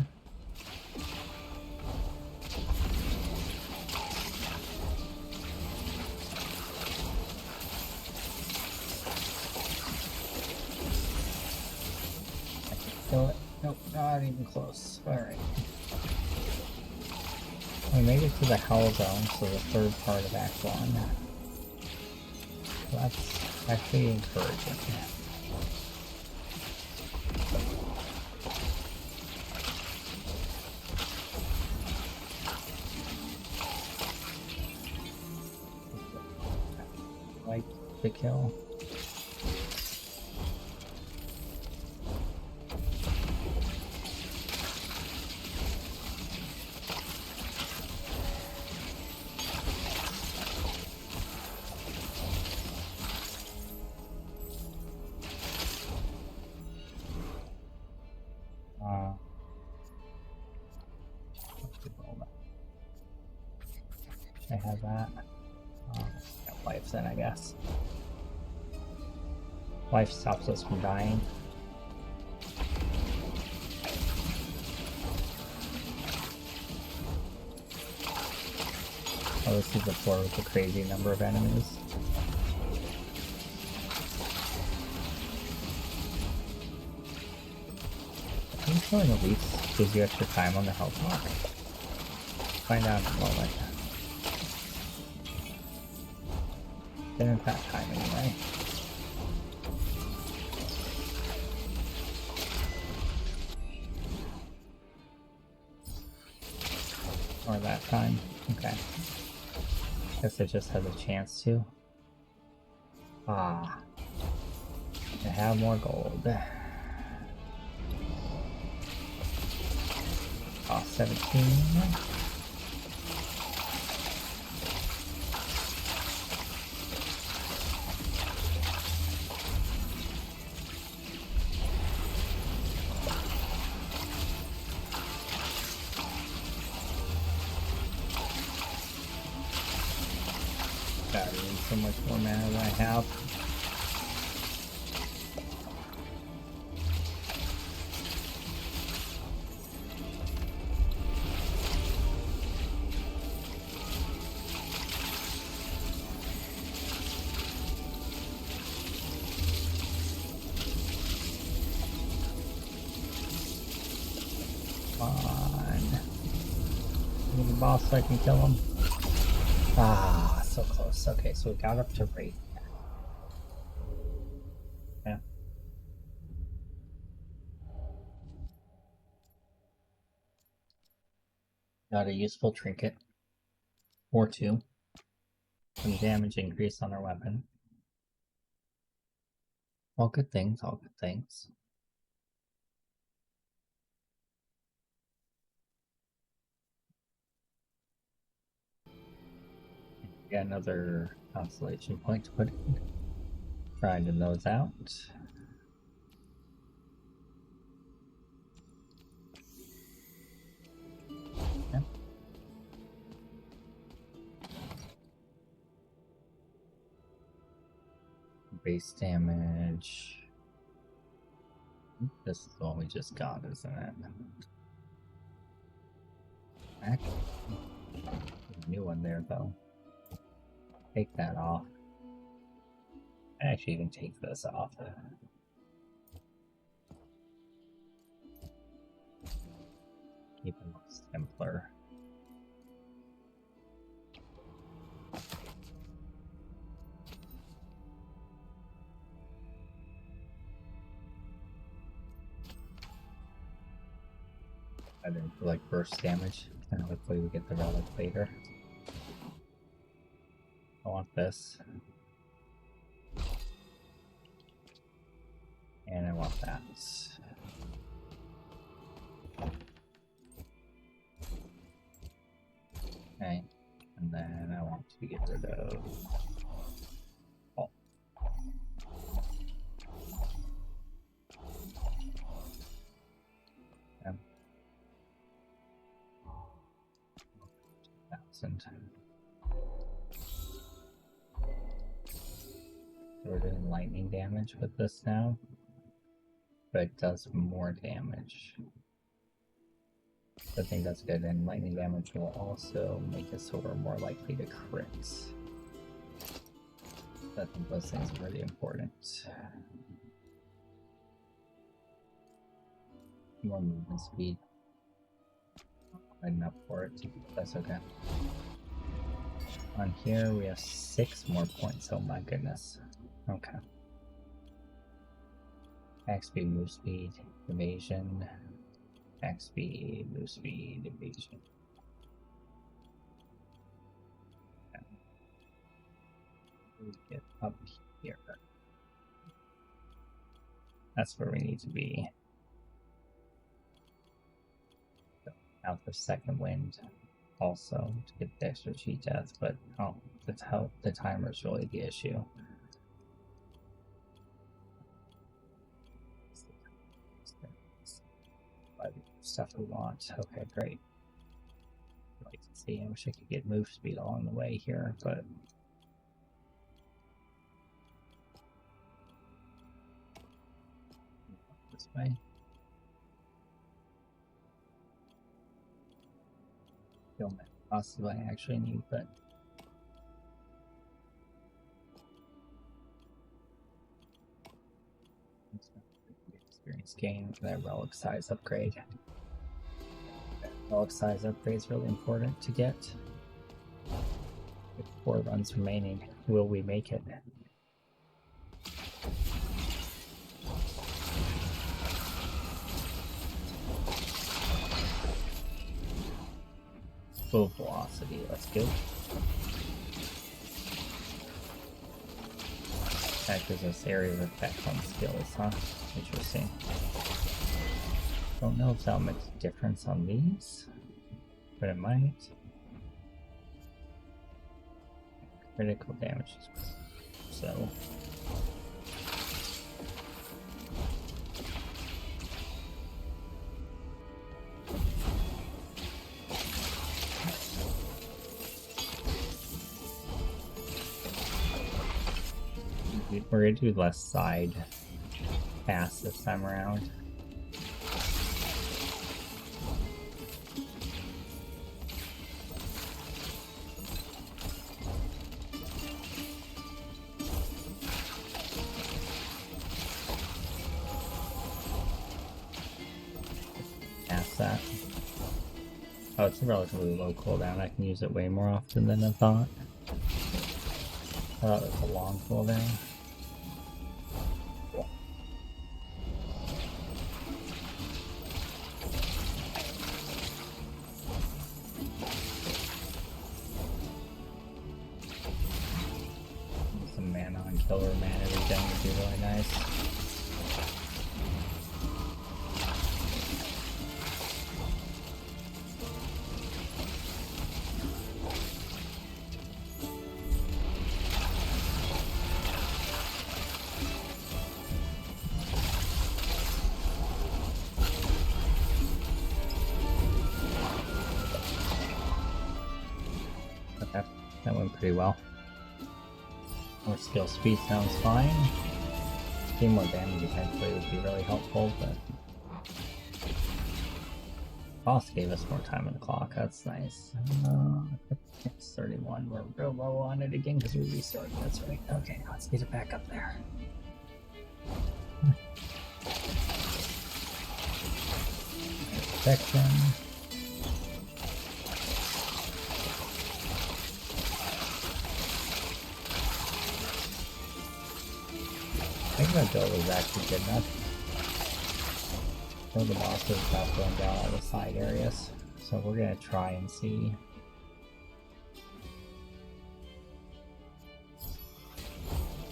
Kill it. Nope, not even close. Alright. We made it to the Hell Zone, so the third part of Act 1. That's actually encouraging. to kill. I have that. Got life then, I guess. Life stops us from dying. Oh, this is the floor with a crazy number of enemies. I'm feeling at least gives you extra time on the hellclock. Find out in a moment. Didn't that time anyway. Or that time. Okay. Guess it just has a chance to. Ah. I have more gold. Cost 17. Gotta use so much more mana than I have. The boss so I can kill him. Ah, so close. Okay, so we got up to rate. Yeah. Got a useful trinket. Or two. Some damage increase on our weapon. All good things, all good things. Got another constellation point to put in. Grinding those out. Yep. Base damage. This is the one we just got, isn't it? Actually, new one there though. Take that off. I actually even take this off. Keep it simpler. I didn't feel like burst damage, and hopefully we get the relic later. I want this. And I want that. Okay, and then I want to get rid of... Oh. Yeah. 2,000. So we're doing lightning damage with this now, but it does more damage. I think that's good, and lightning damage will also make it so we're more likely to crit. I think those things are really important. More movement speed. Not enough for it, that's okay. On here we have 6 more points, oh my goodness. Okay. Attack speed, move speed, evasion. Attack speed, move speed, evasion. Okay. We get up Here. That's where we need to be. Out for second wind also to get the extra cheat death, but oh, that's how the timer's really the issue. Stuff we want. Okay, great. I'd like to see. I wish I could get move speed along the way here, but this way. Possibly I actually need, but experience gain for that relic size upgrade. That relic size upgrade is really important to get. With 4 runs remaining, will we make it? Full velocity, let's go. That gives us area of effect on skills, huh? Interesting. Don't know if that'll make a difference on these, but it might. Critical damage is so. We're gonna do less side pass this time around. Pass that. Oh, it's a relatively low cooldown. I can use it way more often than I thought. I thought it was a long cooldown. Killer mana regen would be really nice. Okay, that went pretty well. More skill speed sounds fine. A more damage eventually would be really helpful, but boss gave us more time on the clock, that's nice. It's 31, we're real low on it again because we restarted, that's right. Okay, let's get it back up there. Protection. I think that build was actually good enough. One of the bosses got going down all the side areas, so we're gonna try and see.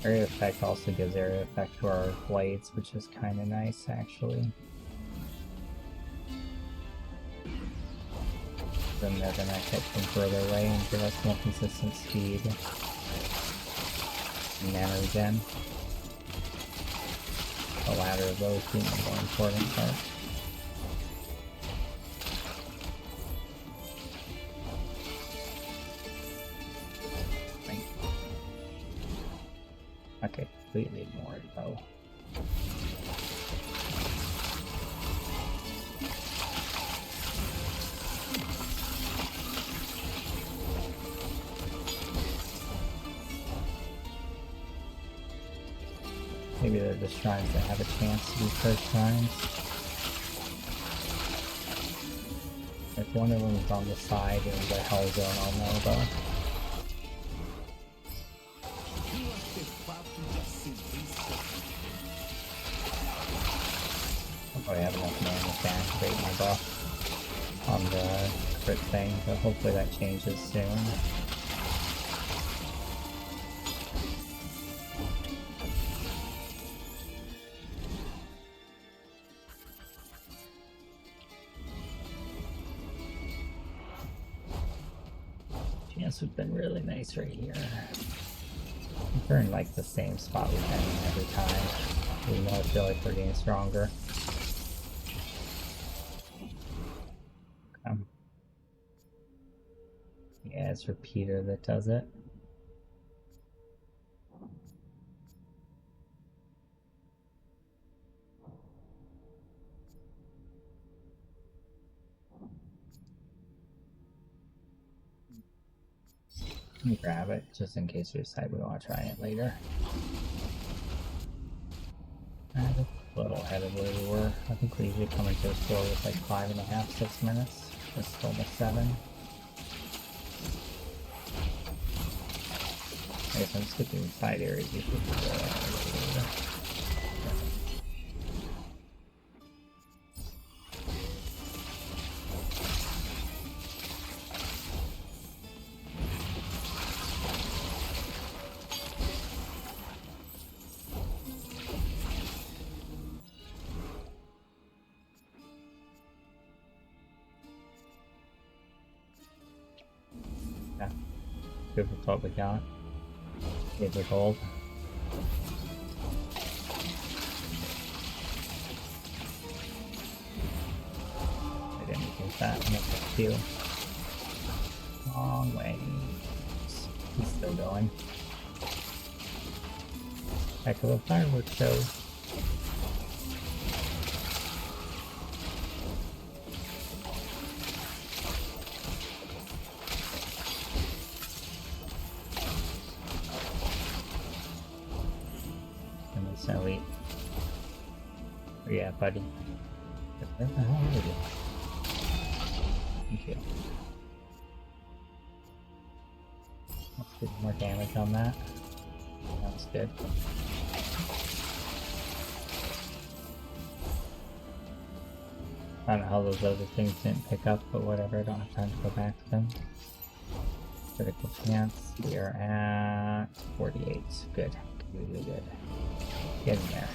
Area effect also gives area effect to our blades, which is kind of nice actually. Then they're gonna hit from further away and give us more consistent speed. Mana regen. The latter of those being the more important part. Okay, completely ignored though. Maybe they're just shrines that have a chance to be first shrines. If one of them is on the side and the hell zone, I'll know though. I'll probably have enough mana to activate my buff on the crit thing, but hopefully that changes soon. This would have been really nice right here. We're in like the same spot we've been in every time. Even though I feel like we're getting stronger. Yeah, it's Repeater that does it. Let me grab it, just in case we decide we want to try it later. A little ahead of where we were. I think we usually come into this floor with like 5.5, 6 minutes. It's almost 7. I guess I'm skipping side areas usually. Good with what we got. Here's the gold. I didn't use that. That's a few. Long way. He's still going. Heck of a fireworks show. Elite. Oh, yeah, buddy. Where the hell are you? Thank you. Let's get more damage on that. That's good. I don't know how those other things didn't pick up, but whatever, I don't have time to go back to them. Critical chance, we are at 48. Good. Really good. Get in there.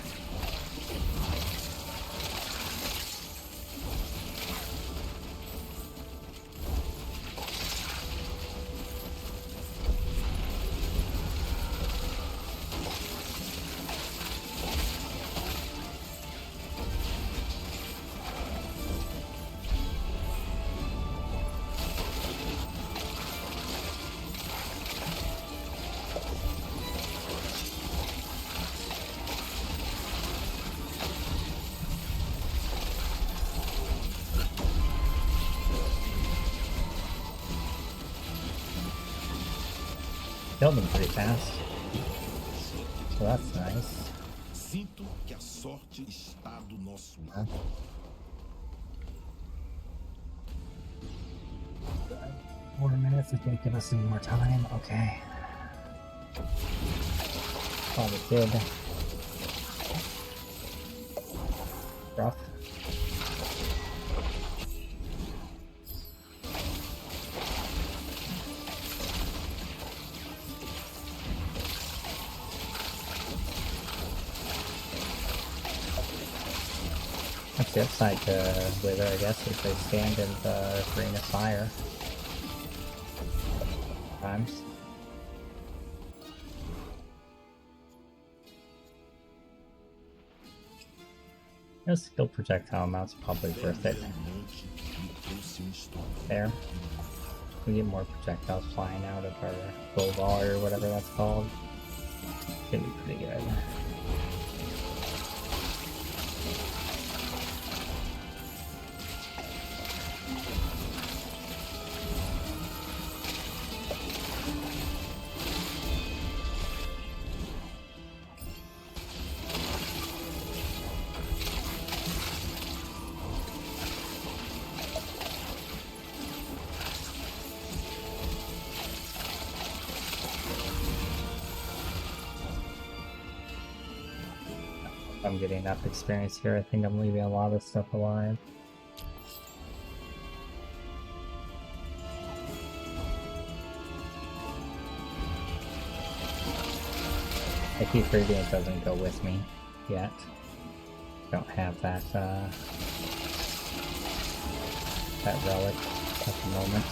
Killed them pretty fast. So that's nice. Sinto que a sorte está do nosso lado. 4 minutes, I think, give us some more time. Okay. Probably good. Rough. That's the upside to Wither, I guess, if they stand in the ring of fire. Times. The skill projectile amount's probably worth it. There. We get more projectiles flying out of our bow ball or whatever that's called. It's gonna be pretty good. I'm getting enough experience here. I think I'm leaving a lot of stuff alive. I keep forgetting it doesn't go with me yet. Don't have that that relic at the moment.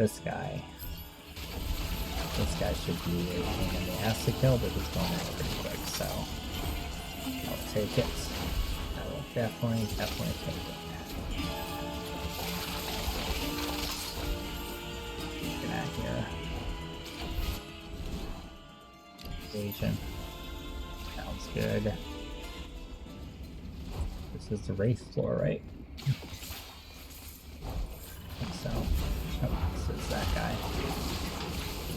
This guy should be a pain in the ass to kill, but he's going out pretty quick, so I'll take it. I will definitely take it. Get out here. Evasion. Sounds good. This is the Wraith floor, right? I think so. Oh, this is that guy.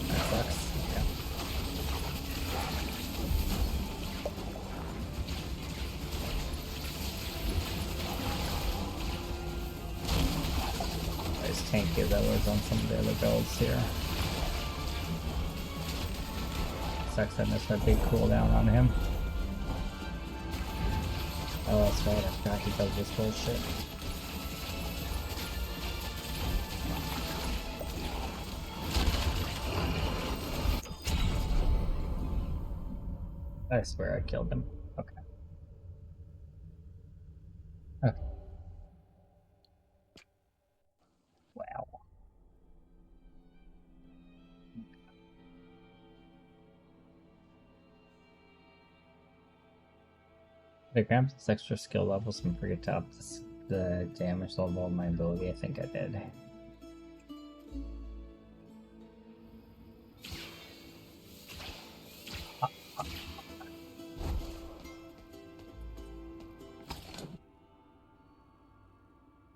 That sucks. Yeah. There's tanky that was on some of the other builds here. Sucks I missed that big cooldown on him. Oh, that's right, I forgot he does this bullshit. I swear I killed him. Okay. Okay. Wow. Did I grab this extra skill levels and forget to up the damage level of my ability? I think I did.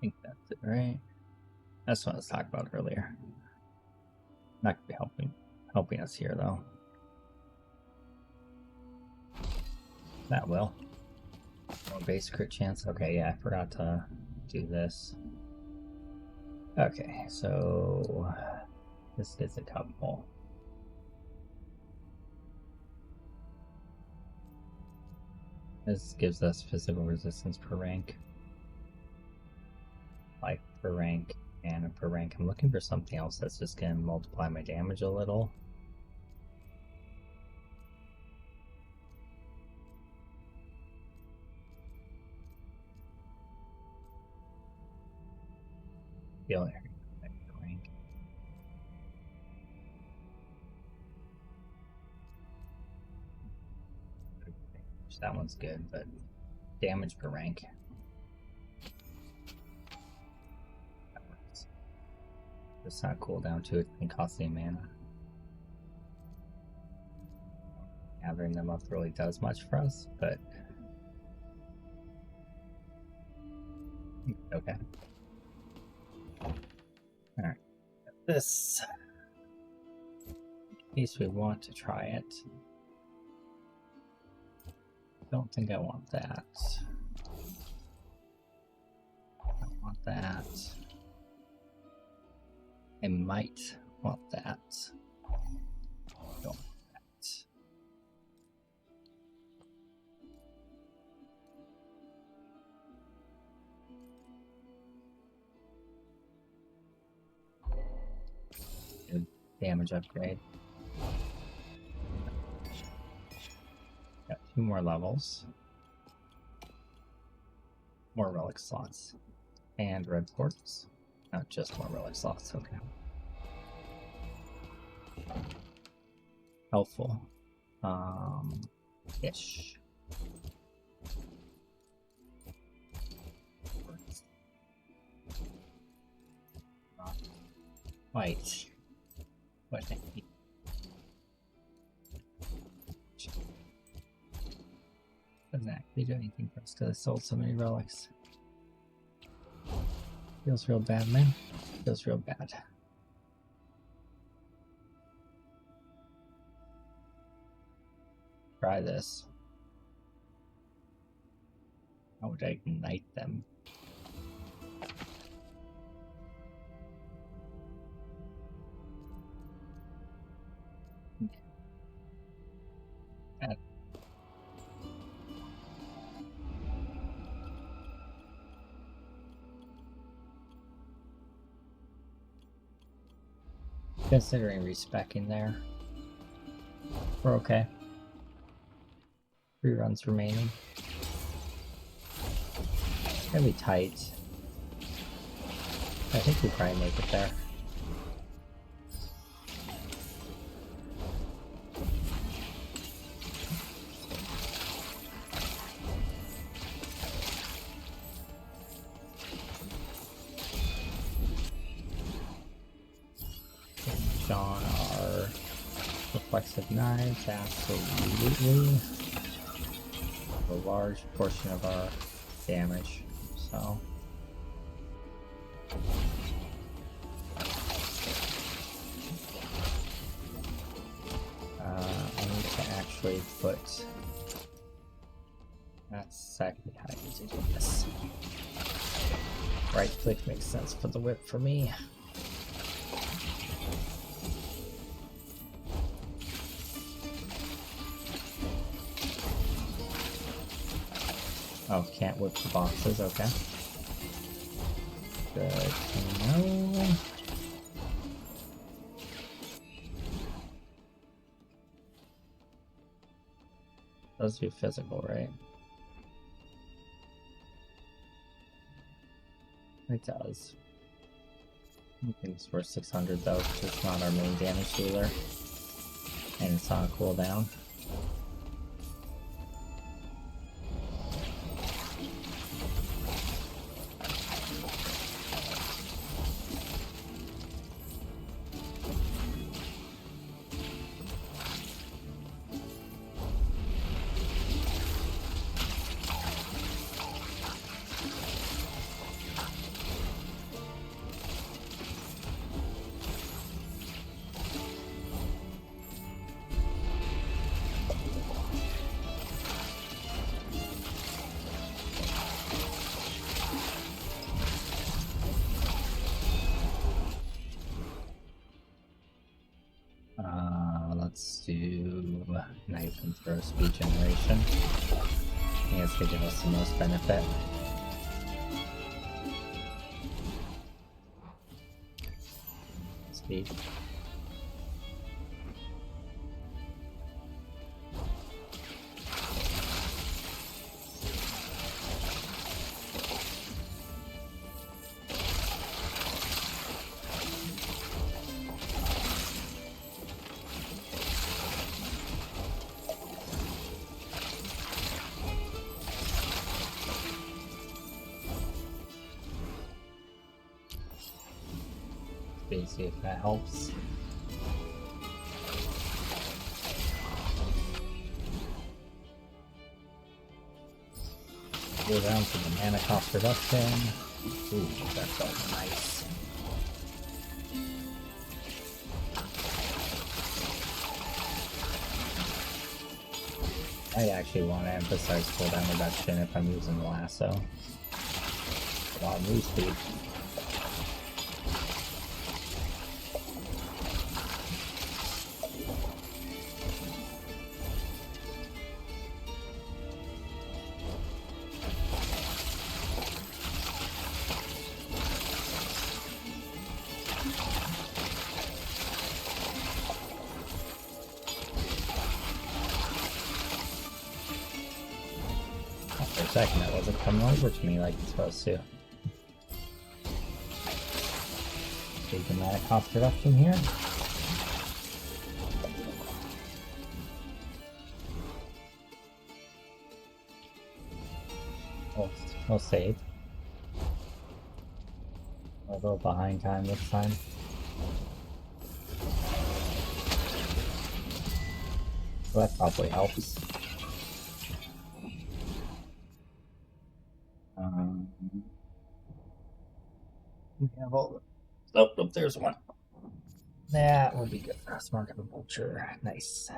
I think that's it, right? That's what I was talking about earlier. Not gonna be helping us here though. That will. More base crit chance. Okay, yeah, I forgot to do this. Okay, so this is a couple. This gives us physical resistance per rank. Life per rank, mana per rank. I'm looking for something else that's just gonna multiply my damage a little. Healing per rank. That one's good, but damage per rank. That works. It's not cooldown too, it can cost me mana. Gathering them up really does much for us, but okay. Alright. This, in case we want to try it. Don't think I want that. I want that. I might want that. Don't want that. Good damage upgrade. Got 2 more levels. More relic slots. And red quartz. Not just more relic slots, okay. Helpful. Ish. Quite. What I need. Doesn't actually do anything for us because I sold so many relics. Feels real bad, man. Feels real bad. Try this. How would I ignite them? Considering respecing there, we're okay. 3 runs remaining. Gonna be tight. I think we probably make it there. damage on our reflexive knives, absolutely. A large portion of our damage, so. I need to actually put. That's exactly how you do this. Right click makes sense for the whip for me. Oh, can't whip the boxes, okay. Good to know. Does do physical, right? It does. I think it's worth 600 though, because it's not our main damage dealer. And it's on a cooldown. Let's do knife and throw speed generation. I think it's going to give us the most benefit. Speed. See if that helps. Go down to the mana cost reduction. Ooh, that felt nice. I actually want to emphasize cooldown reduction if I'm using the lasso. A lot of move speed. For a second, that wasn't coming over to me like it's supposed to. Taking that cost reduction here. We'll save. A little behind time this time. So that probably helps. We have all the... Oh, there's one. That would be good for us. Mark of a vulture. Nice.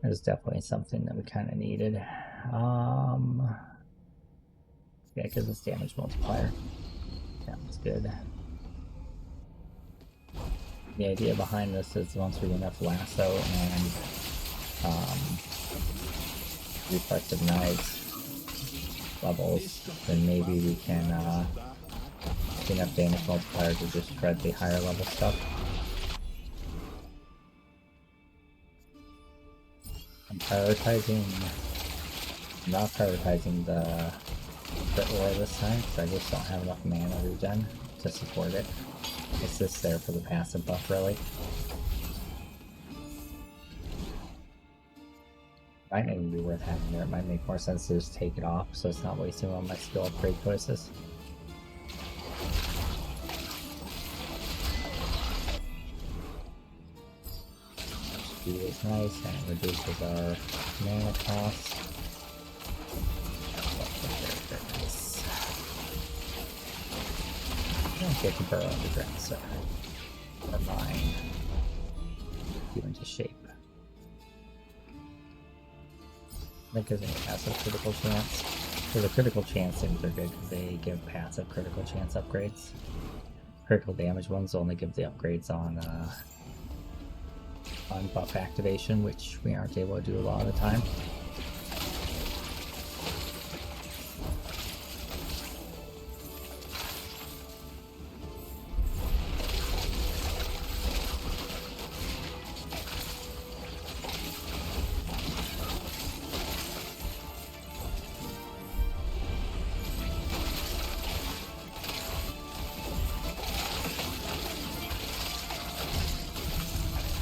That is definitely something that we kind of needed. Yeah, because it's damage multiplier. That was good. The idea behind this is once we get enough lasso and reflective knives levels, then maybe we can get enough damage multiplier to just shred the higher level stuff. I'm not prioritizing the crit roar this time because I just don't have enough mana regen to support it. It's just there for the passive buff, really. Might even be worth having there. It might make more sense to just take it off so it's not wasting all my skill upgrade choices. Speed is nice and it reduces our mana cost. Very nice. I don't get to burrow underground, so or mine. You into shape. That gives me a passive critical chance. So the critical chance things are good because they give passive critical chance upgrades. Critical damage ones only give the upgrades on buff activation, which we aren't able to do a lot of the time.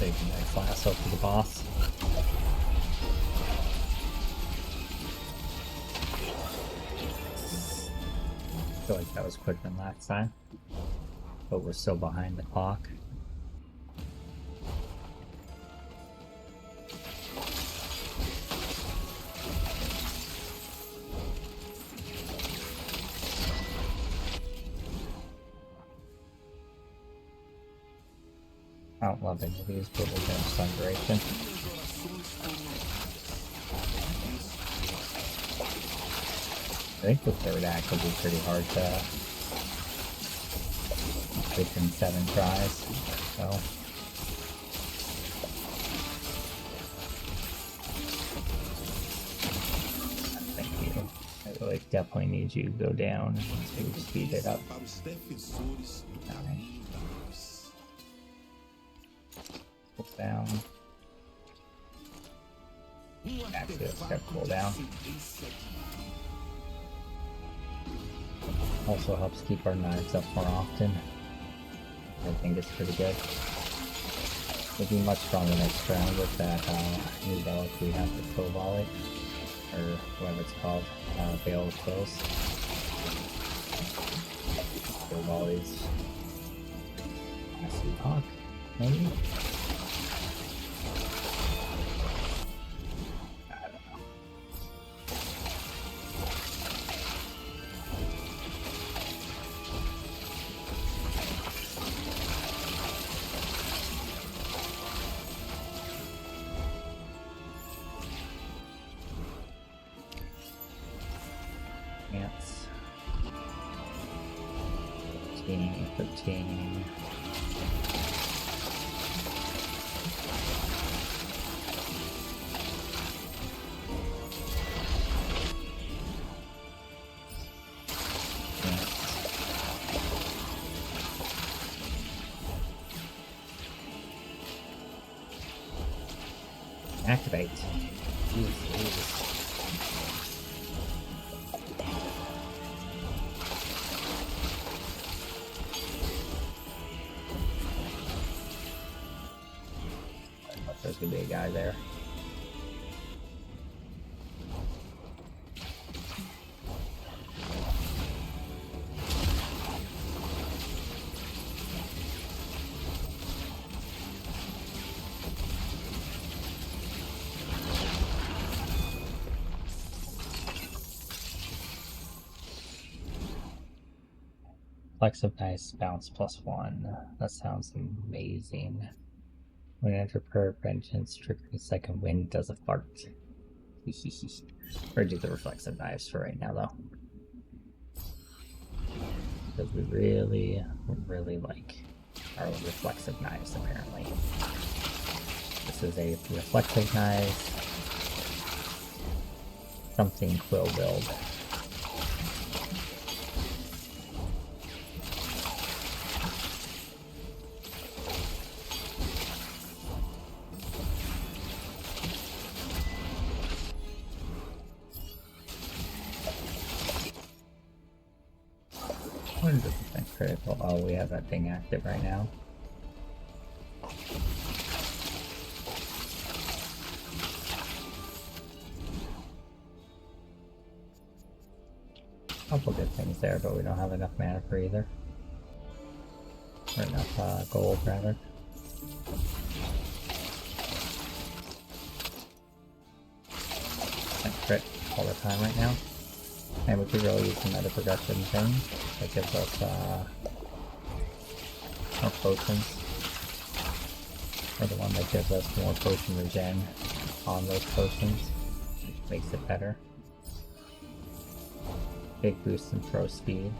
Taking a nice lasso for the boss. I feel like that was quicker than last time, but we're still behind the clock. I don't love any of these, but we're doing some duration. I think the third act will be pretty hard to within 7 tries, so. Thank you. I really definitely need you to go down to speed it up. Alright. Pull down. Actually, let's get pull down. Also helps keep our knives up more often. I think it's pretty good. We'll be much stronger next round with that new relic we have, the Crow Volley, or whatever it's called, Veil of Crows. Crow Volleys. Massive Hawk, maybe? Ants. 13, 15. Activate. Jesus. There's gonna be a guy there. Flexive Dice bounce +1. That sounds amazing. When I enter prayer vengeance, triggering second wind does a fart. We're gonna do the reflexive knives for right now, though. Because we really like our reflexive knives, apparently. This is a reflexive knives. Something Quill build. Critical. Oh, we have that thing active right now. Couple good things there, but we don't have enough mana for either. Or enough gold, rather. all the time right now. And we could really use the meta progression thing that gives us more potions. Or the one that gives us more potion regen on those potions, which makes it better. Big boost in throw speed.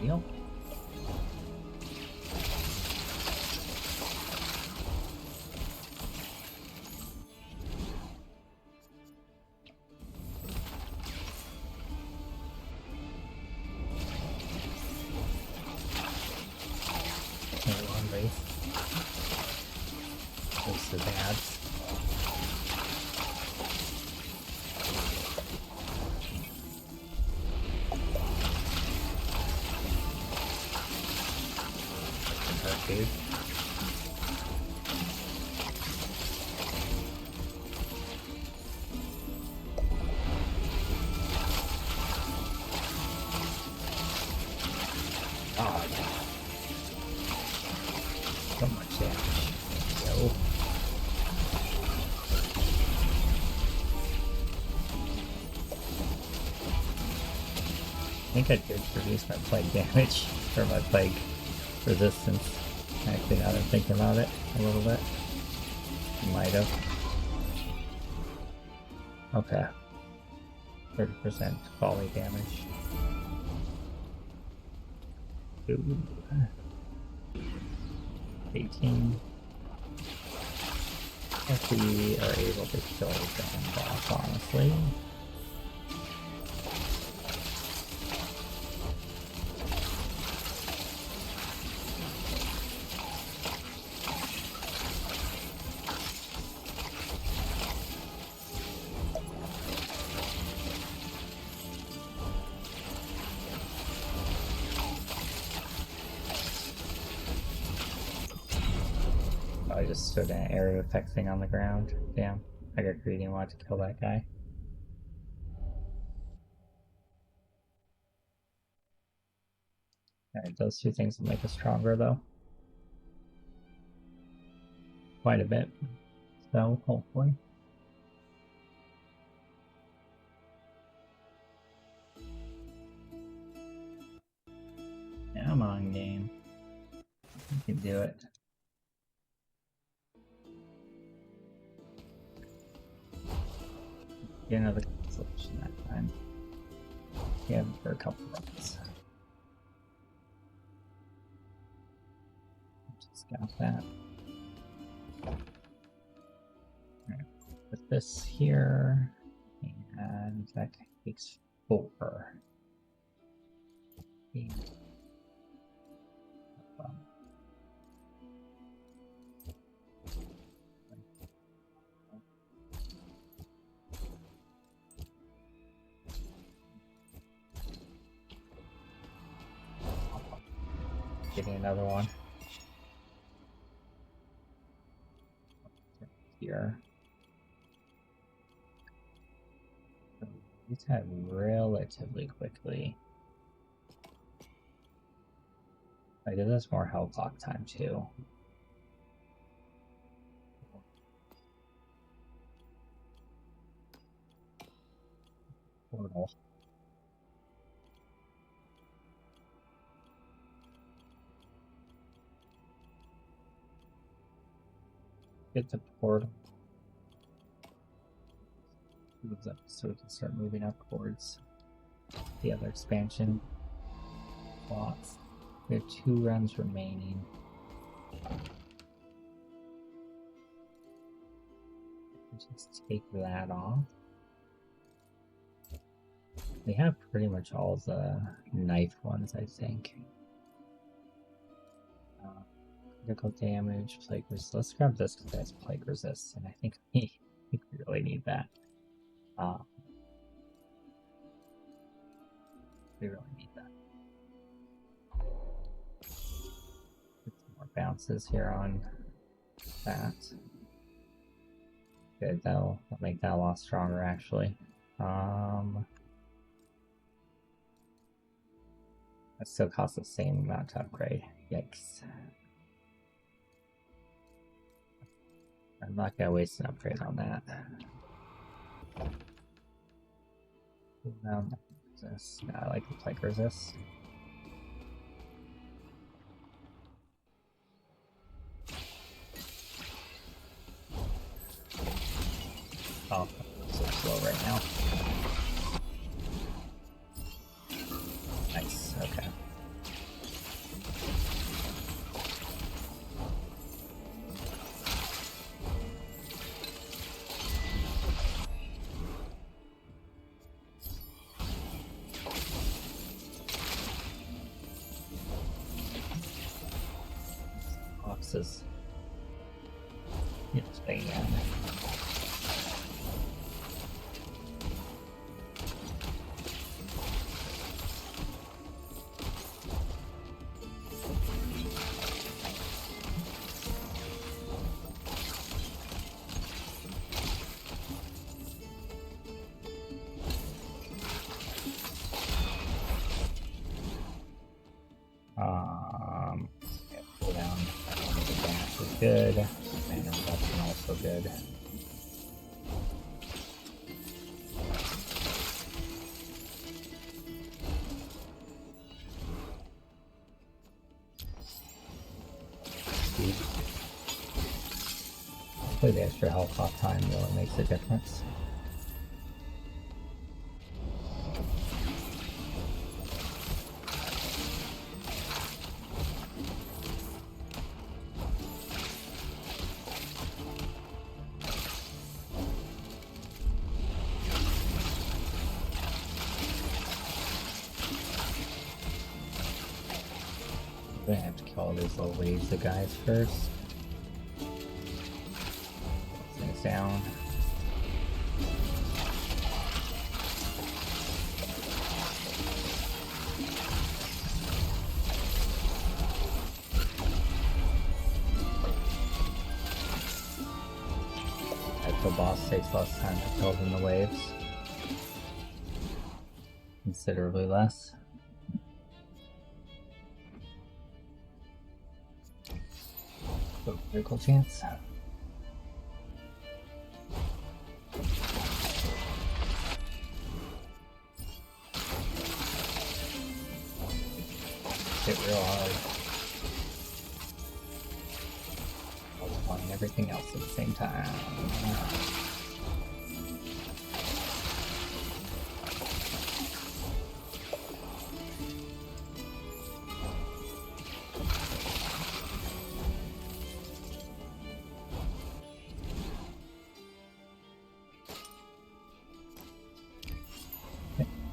Deal. Most of the ads. Dude. Oh, so much damage. Yo. I think I could reduce my plague damage, or my plague resistance. Actually, now that I'm thinking about it a little bit. Might have. Okay. 30% volley damage. Ooh. 18. If we are able to kill them boss, honestly. I just stood in an area effect thing on the ground. Damn, I got greedy and wanted to kill that guy. Alright, those two things will make us stronger though. Quite a bit. So, hopefully. Come on, game. You can do it. Get another solution that time. Yeah, for a couple runs. Just got that. Alright, put this here, and that takes 4. Okay. Getting another one here. These had relatively quickly. Like, it has more hellclock time too. Portal. Get the portal. Moves up so we can start moving up towards the other expansion slots. We have 2 runs remaining. Just take that off. We have pretty much all the knife ones, I think. Critical damage, plague resist. Let's grab this because it has plague resist, and I think we really need that. We really need that. Get some more bounces here on that. Good, that'll make that a lot stronger actually. It still costs the same amount to upgrade. Yikes. I'm not gonna waste an upgrade on that. No, resist. No, I like the plague resist. Oh, so slow right now. Nice, okay. Boxes. It's bad. Yeah, pull down. The dash is good. And reduction also good. Hopefully the extra hellclock time really makes a difference. I'm gonna have to kill all these little waves of guys first. Things down. The boss takes less time to kill than the waves. Considerably less. So, critical chance. Hit real hard. While playing everything else at the same time.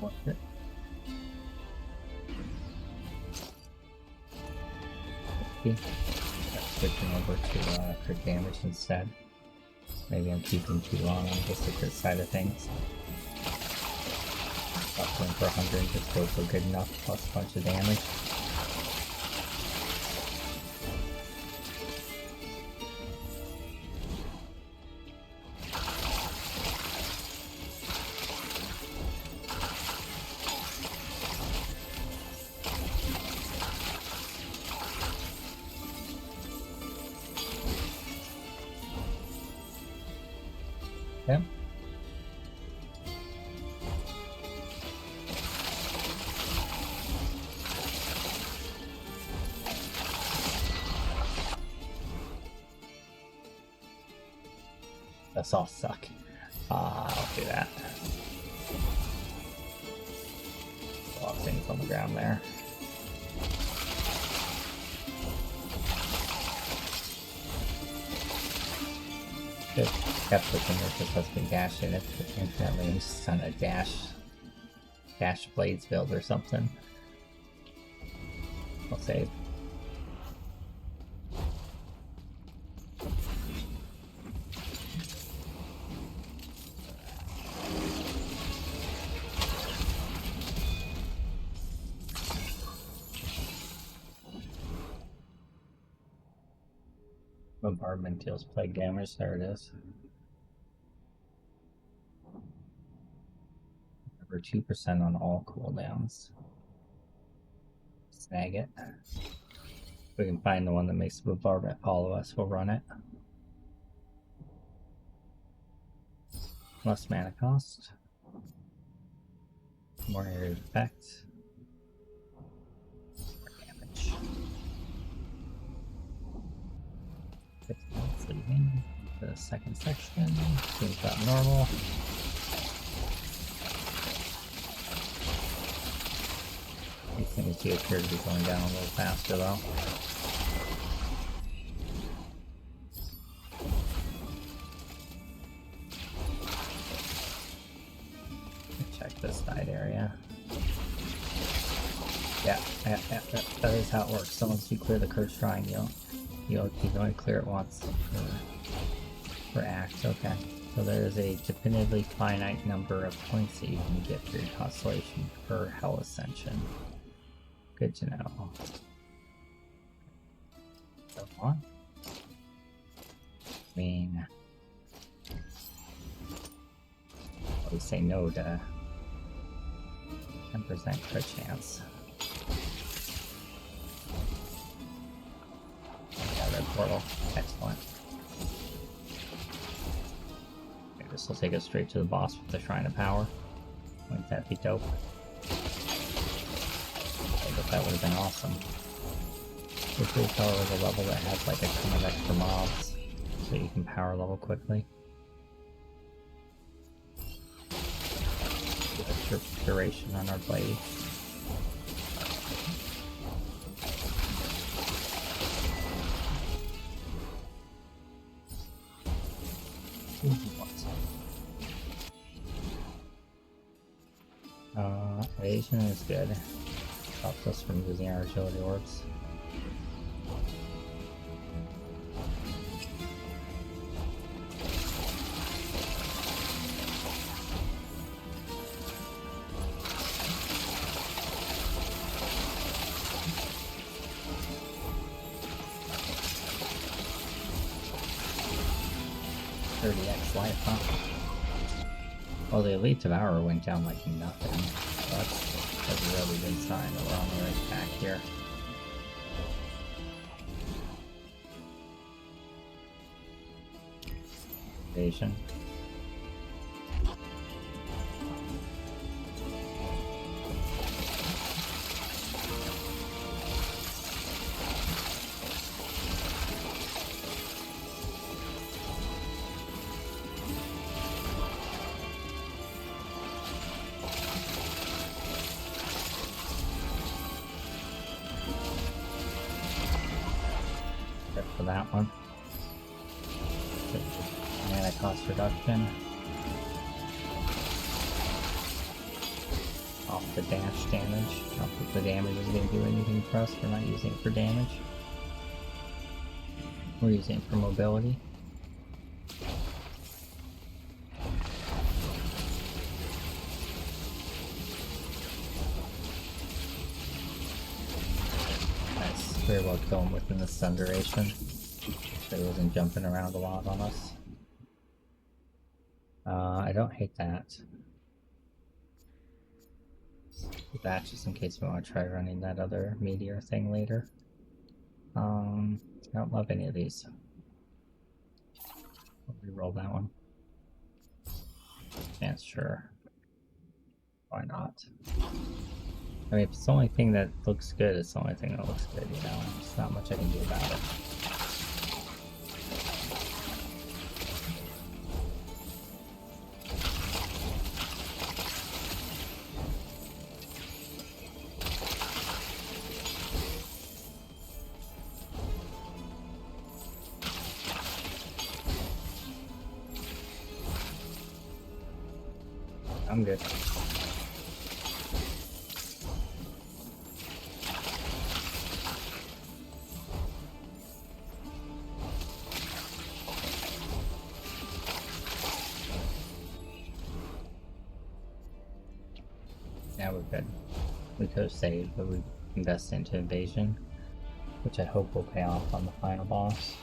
Worth it. Switching over to crit damage instead. Maybe I'm keeping too long on just the crit side of things. Buffering for 100 just feels so good enough, plus a bunch of damage. Okay. That's all suck. I'll do that. A lot of things on the ground there. Just kept looking at this has been dashed in it infinitely. I'm just on a dash blades build or something. I'll save. Bombardment deals plague damage. There it is. Over 2% on all cooldowns. Snag it. If we can find the one that makes the bombardment follow us, we'll run it. Less mana cost. More area of effect. More damage. 6 minutes leaving. The second section. Seems about normal. These things do appear to be going down a little faster though. Check this side area. Yeah, that is how it works. So once you clear the cursed shrine, you can only clear it once for acts. Okay. So there's a definitively finite number of points that you can get for your constellation per Hell Ascension. Good to know. Go on. I mean, always say no to 10% crit chance. Yeah, red portal. Excellent. Okay, this will take us straight to the boss with the Shrine of Power. Wouldn't that be dope? That would have been awesome. This is however the level that has like a ton of extra mobs, so you can power level quickly. Extra duration on our blade. Evasion is good. Stops us from using our agility orbs. $30x life, huh? Well, the Elite Devourer went down like nothing. So that's a really good sign that we're on the right track here. Evasion. For that one. Mana cost reduction. Off the dash damage. Not that the damage is going to do anything for us. We're not using it for damage. We're using it for mobility. Nice. Very well going within the stun duration. So it wasn't jumping around a lot on us. I don't hate that. Keep that just in case we want to try running that other meteor thing later. I don't love any of these. I'll re-roll that one. Chance, sure. Why not? I mean, if it's the only thing that looks good, it's the only thing that looks good, you know? There's not much I can do about it. I'm good. Now we're good. We could have saved, but we invested into evasion, which I hope will pay off on the final boss.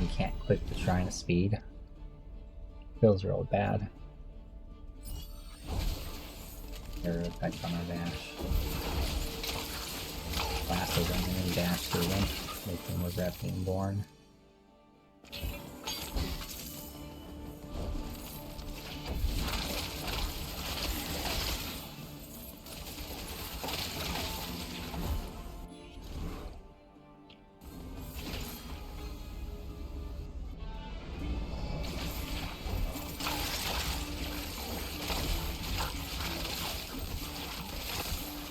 You can't click the Shrine of Speed. Feels real bad. Air effect on our dash. Lassos on the dash through them, making regret being born.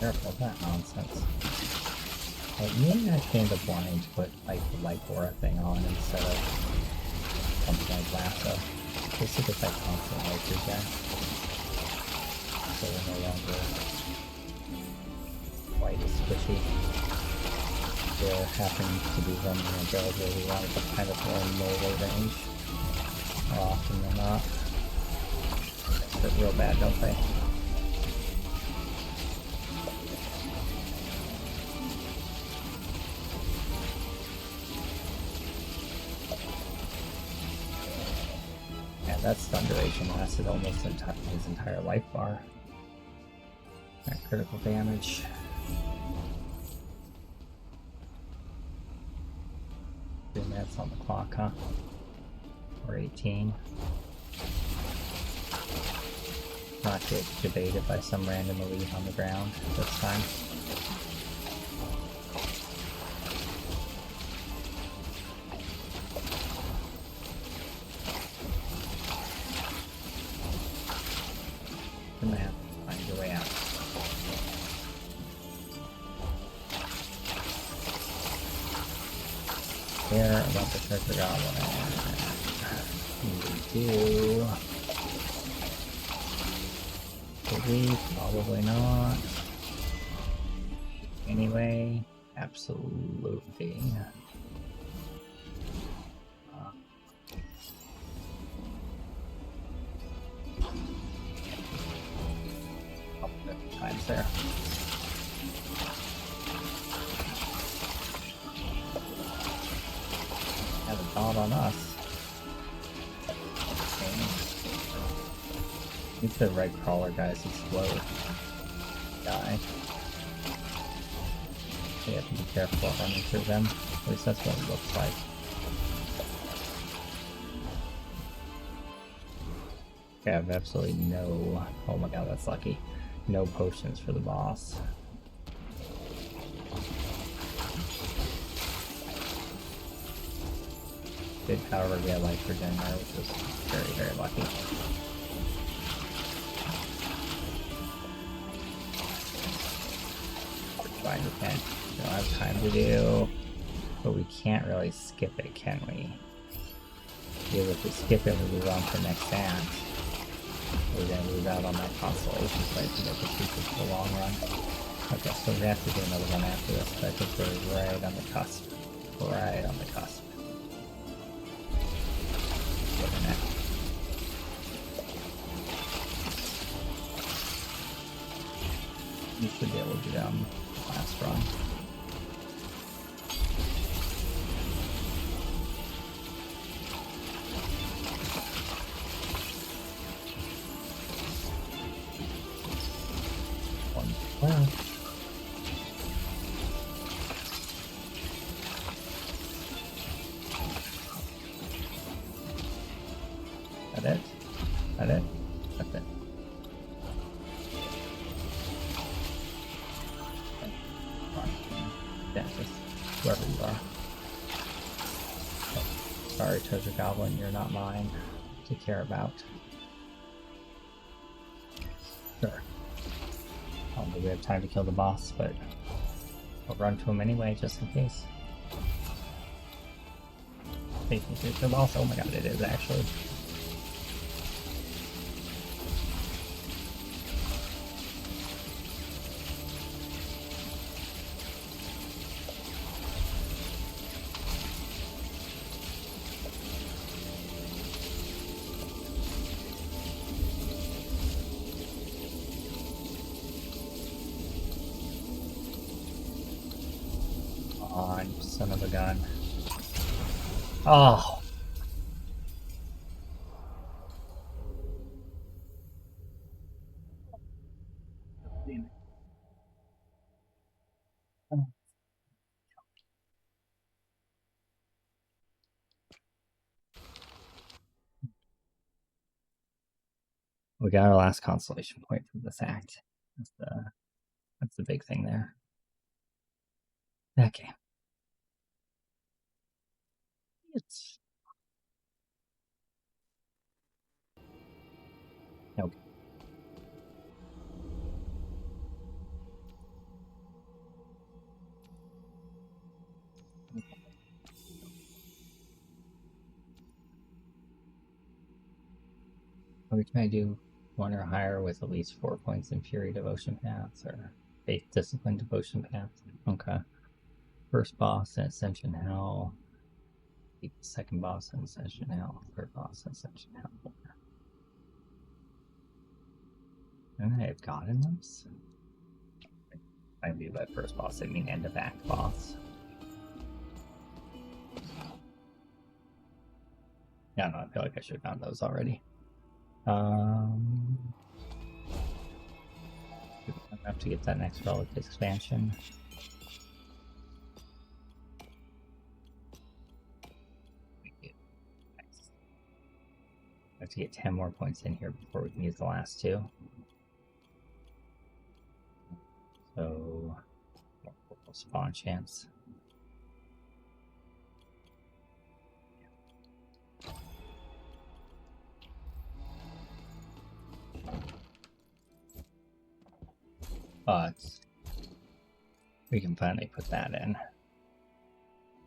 Careful of that nonsense. Like, maybe I came to wanting to put like the light aura thing on instead of something like lasso. Just to get that constant light regen. So we're no longer quite as squishy. There happened to be running a build where we wanted to kind of more melee range. More often than not. But real bad, don't they? That stun duration lasted almost his entire life bar. That critical damage. Two minutes on the clock, huh? Or 18. Not get debated by some random elite on the ground this time. Man, find your way out. Care about the treasure goblin. We do. Could we? Probably not. Anyway, absolutely. Times there. Have a dot on us. Need the right crawler guys explode. Die. You have to be careful running through them. At least that's what it looks like. Okay, I have absolutely no... Oh my god, that's lucky. No potions for the boss. Did however get life for dinner, which was very, very lucky. We're fine, we can't. We don't have time to do. But we can't really skip it, can we? Because if we skip it, we move on to the next dance. We're going to lose out on that constellation play to get the future for the long run. Okay, so we have to do another one after this, but I think we're right on the cusp. Right on the cusp. You should be able to do last run. Well, that it? That it? That's it. Yeah, just whoever you are. Oh, sorry, Treasure Goblin, you're not mine to care about. Sure. I don't think we have time to kill the boss, but we'll run to him anyway, just in case. Thinking it's the boss. Oh my god, it is actually. On, you son of a gun. Oh! We got our last consolation point from this act. That's the big thing there. Okay. It's okay. Are we trying to do one or higher with at least 4 points in Fury Devotion Paths or Faith Discipline Devotion Paths? Okay. First boss in Ascension Hell. Second boss in Ascension Hell. Third boss in Ascension Hell. And I've gotten those. I do by first boss, I mean end of act boss. Yeah, no, I feel like I should have found those already. I have to get that next relic expansion. I have to get 10 more points in here before we can use the last two. So, more spawn chance. But we can finally put that in.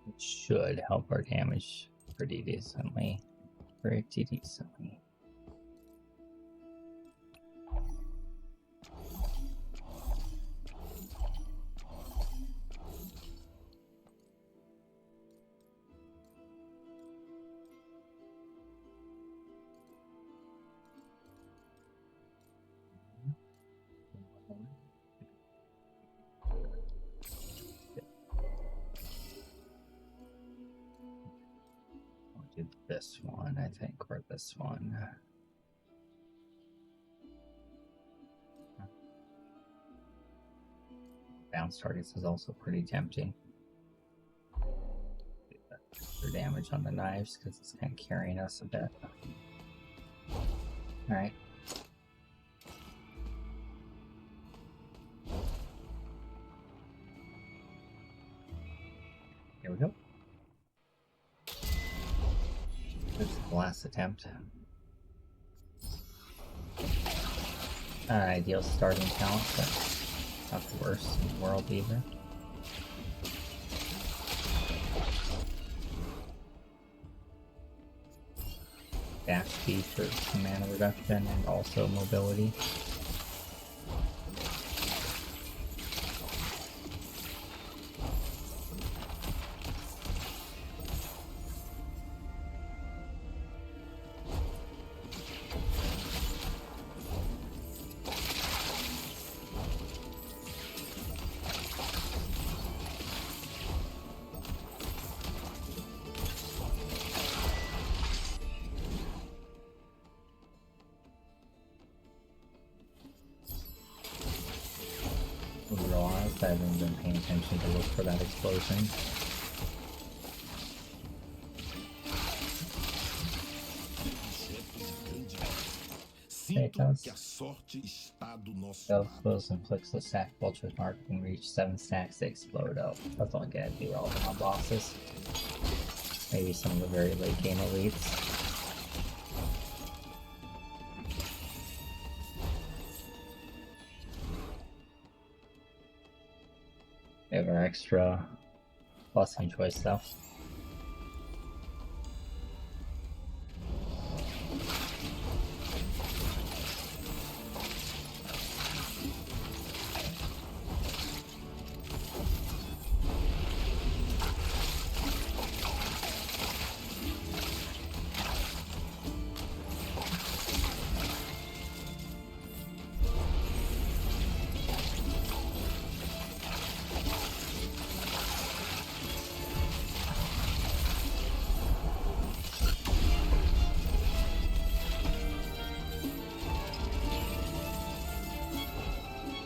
It should help our damage pretty decently. Pretty decently. This one, I think, or this one. Bounce targets is also pretty tempting. Extra damage on the knives because it's kind of carrying us a bit. Alright. Here we go. This is the last attempt. Not an ideal starting talent, but not the worst in the world either. Dash speed for mana reduction and also mobility. I haven't been paying attention to look for that explosion. Those inflicts the stack vulture's mark and reach 7 stacks to explode. Oh, that's only gonna be relevant on bosses. Maybe some of the very late game elites. We have our extra blessing choice though.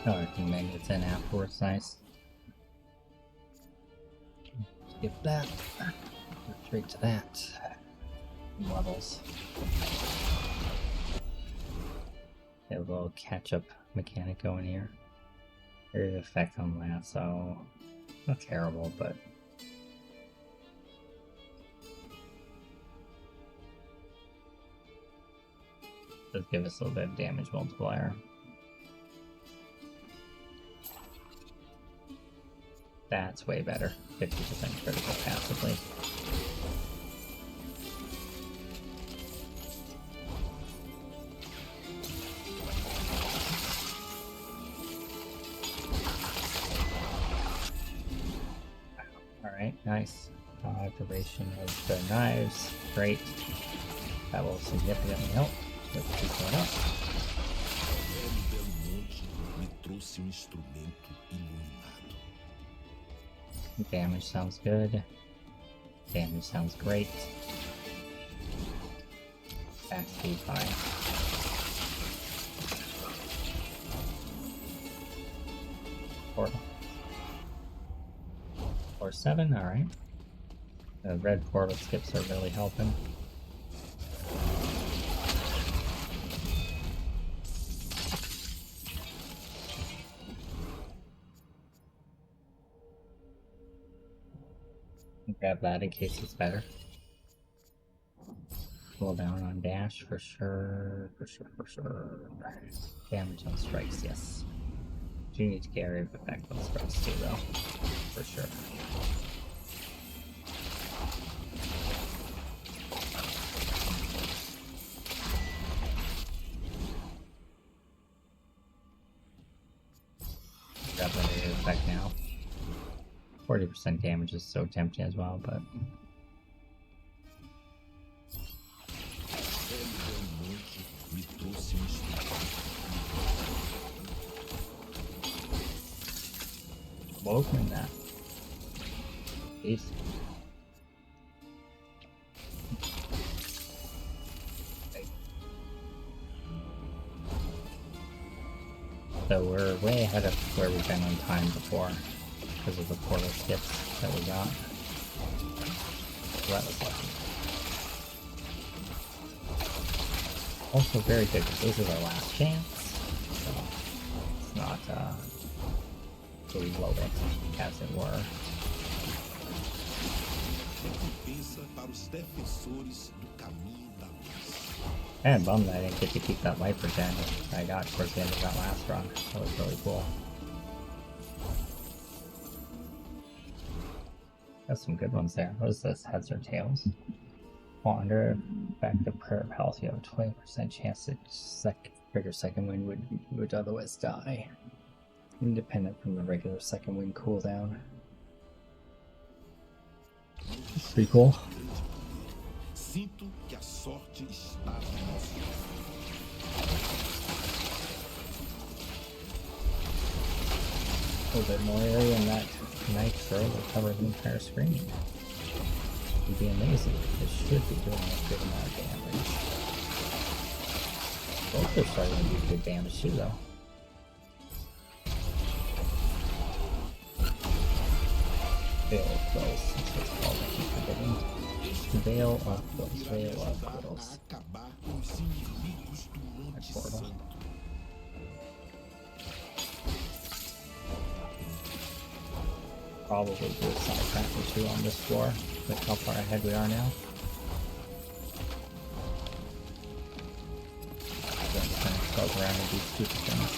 Oh, I can make it 10 afterwards, nice. Skip that. Go straight to that. Levels. A little catch-up mechanic going here. Area effect on lasso. Not terrible, but does give us a little bit of damage multiplier. That's way better. 50% critical passively. Alright, nice. Activation of the knives. Great. That will significantly help. Let's keep going up. Me trouxe instrumento iluminado. Damage sounds good. Damage sounds great. Attack speed fine. Portal. Or 7, alright. The red portal skips are really helping. Grab that in case it's better. Pull down on dash for sure. For sure. Damage on strikes, yes. Do need to get area of effect on strikes too, though. For sure. Grab that area of effect now. 40% damage is so tempting as well, but Me trouxe instrumento. open that. Peace. So we're way ahead of where we've been on time before because of the portal skips that we got. So that was lucky. Also very good because this is our last chance. So it's not to reload it, as it were. Recompensa para os defensores do caminho da luz. And bummed that I didn't get to keep that life regen I got towards the end of that last run. That was really cool. Got some good ones there. What is this? Heads or tails? Wander back to prayer of health. You have a 20% chance to trigger second wind would otherwise die. Independent from the regular second wind cooldown. Pretty cool. Sinto que a sorte está do nosso lado. A little bit more area in that knife throw will cover the entire screen. Would be amazing. This should be doing a good amount of damage. Both are starting to do good damage too, though. Veil of Quills, that's what it's called. I keep forgetting. Veil of Quills. Veil of Quills. Acabar com os inimigos do Monte Portal. Santo. Probably do a side track or two on this floor, with how far ahead we are now. Just gonna go around and do stupid things.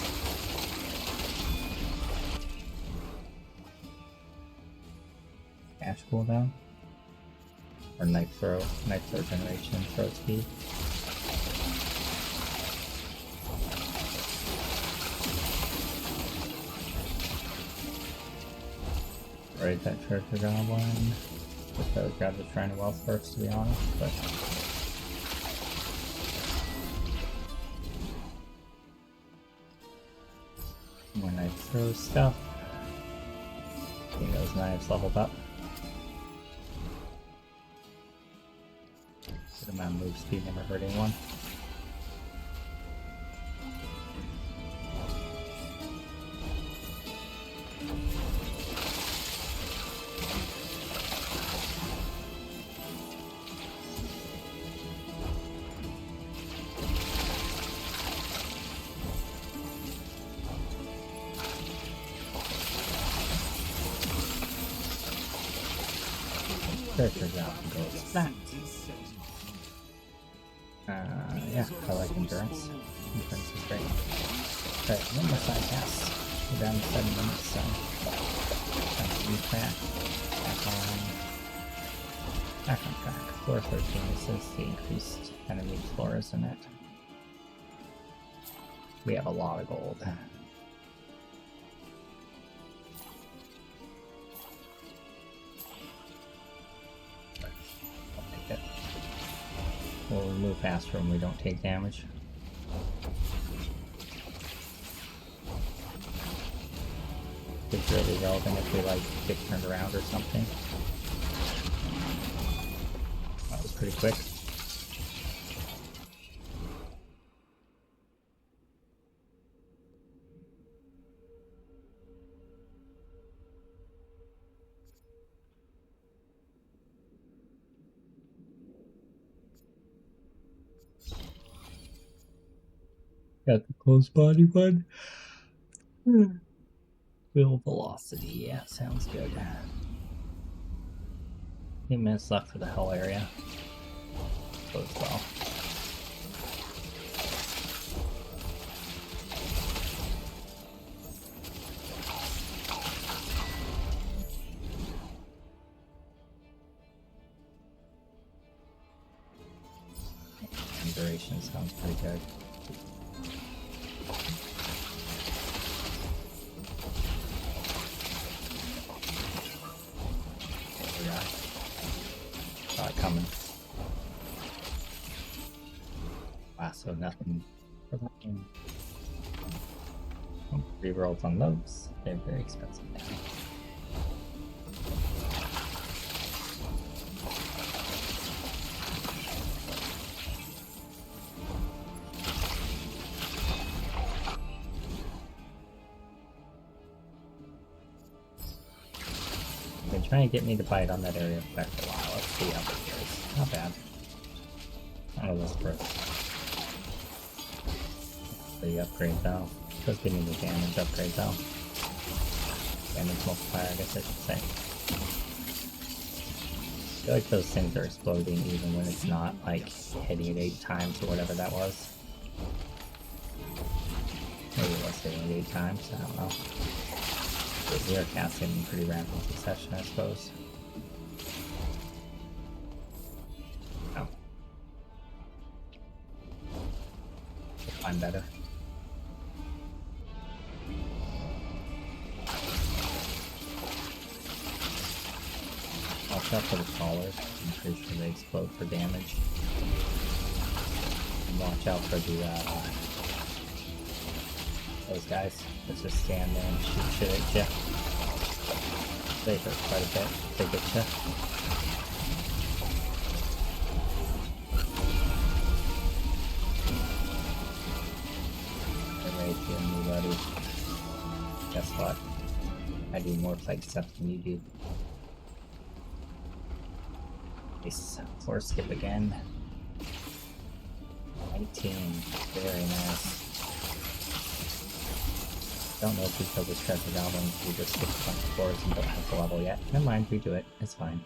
Dash cooldown? Or knife throw generation, throw speed. Right, that character goblin. Wish I would grab the Shrine of Wealth first, to be honest, but more knife throw stuff. Getting those knives leveled up. Good amount of move speed, never hurt anyone. characters out and goes flat. Yeah, I like endurance. Endurance is great. Alright, one more side cast. We're down to 7 minutes, so time to move back. Back on track. Floor 13, this is the increased enemy floor, isn't it? We have a lot of gold. I'll take it. We'll move faster when we don't take damage. It's really relevant if we like get turned around or something. That was pretty quick. Got the close body one. Wheel velocity, yeah, sounds good. 8 minutes left for the hell area. Goes well. And duration sounds pretty good. Coming. So nothing for that game. Rerolls on those. They're very expensive now. They're trying to get me to bite on that area effect for a while. Let's see how it goes. Not bad. Not a list for it. The upgrade though. Does give me the damage upgrade though. Damage multiplier, I guess I should say. I feel like those things are exploding even when it's not like hitting it 8 times or whatever that was. Maybe it was hitting it 8 times, I don't know. But we are casting in pretty rapid succession, I suppose. Oh. I'm better. Watch out for the crawlers. I'm pretty sure they explode for damage. And watch out for the those guys that just stand there and shoot shit at you. They hurt quite a bit if they get you. They're right here, me buddy. Guess what? I do more plague stuff than you do. Nice. Floor skip again. 19. Very nice. Don't know if we killed this treasure goblin, we just skipped a bunch of floors and don't have the level yet. Never mind, redo it. It's fine.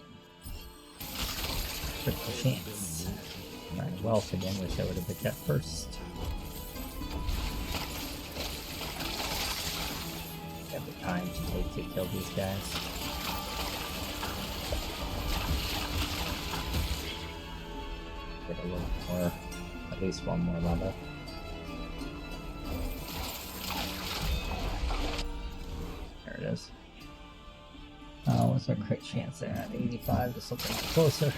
Critical chance. Alright, wealth again, wish I would have picked that first. Have the time to take to kill these guys. Get a little more, at least one more level. There it is. What's our crit chance there? At 85, this will bring it closer.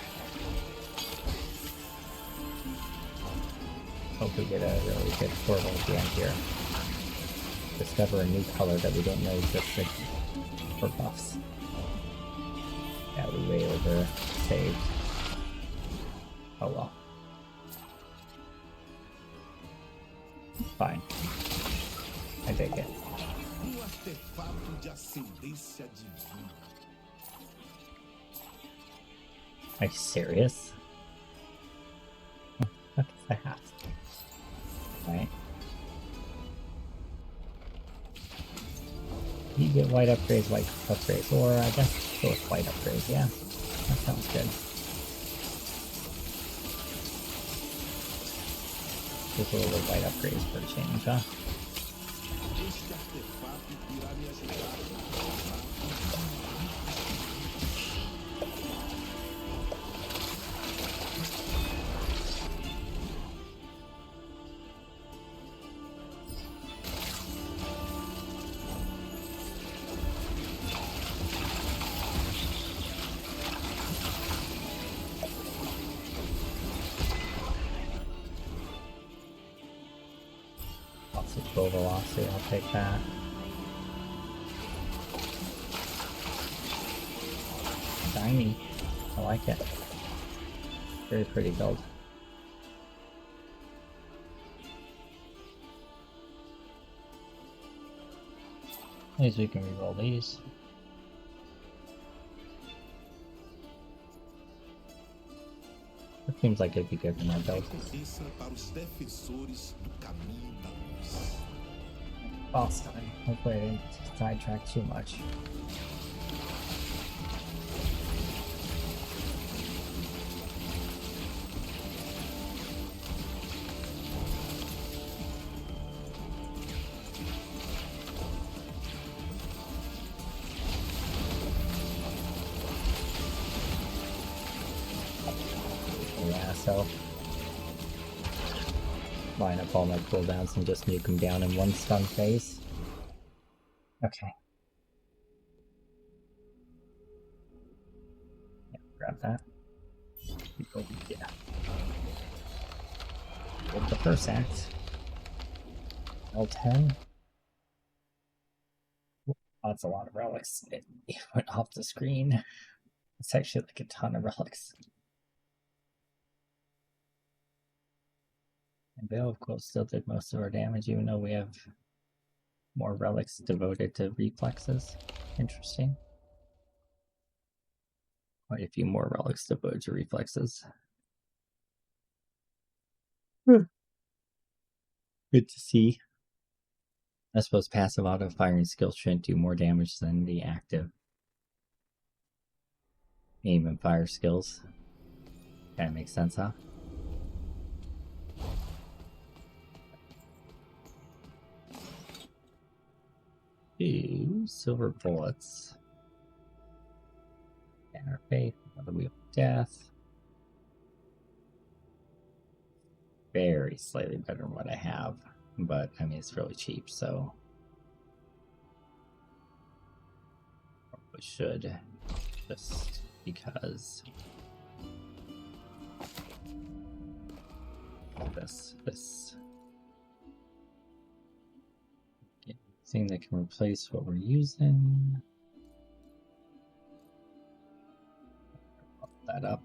Hope we get a really good portal at the end here. Discover a new color that we didn't know existed for buffs. Yeah, we way over saved. Oh well. Fine. I take it. Artefato de ascendência divina. Are you serious? What is that? Right. You get white upgrades, or I guess both white upgrades, yeah. That sounds good. Just a little light upgrades for a change, huh? Este artefato irá me ajudar. Lots of full velocity, I'll take that. Shiny. I like it. Very pretty build. At least we can reroll these. It seems like it'd be good for my build. Recompensa para os defensores do caminho da luz. Boss time. Hopefully I didn't sidetrack too much. Yeah, so line up all my cooldowns and just nuke them down in one stun phase. Okay. Yeah, grab that. Yeah. With the first act. L10. Oh, that's a lot of relics. It went off the screen. It's actually like a ton of relics. And Veil of Course still did most of our damage, even though we have more relics devoted to reflexes. Interesting. Quite a few more relics devoted to reflexes. Good to see. I suppose passive auto firing skills shouldn't do more damage than the active aim and fire skills. Kinda makes sense, huh? Two silver bullets. Banner of Faith, another Wheel of Death. Very slightly better than what I have, but I mean it's really cheap, so probably should, just because this thing that can replace what we're using. Pop that up.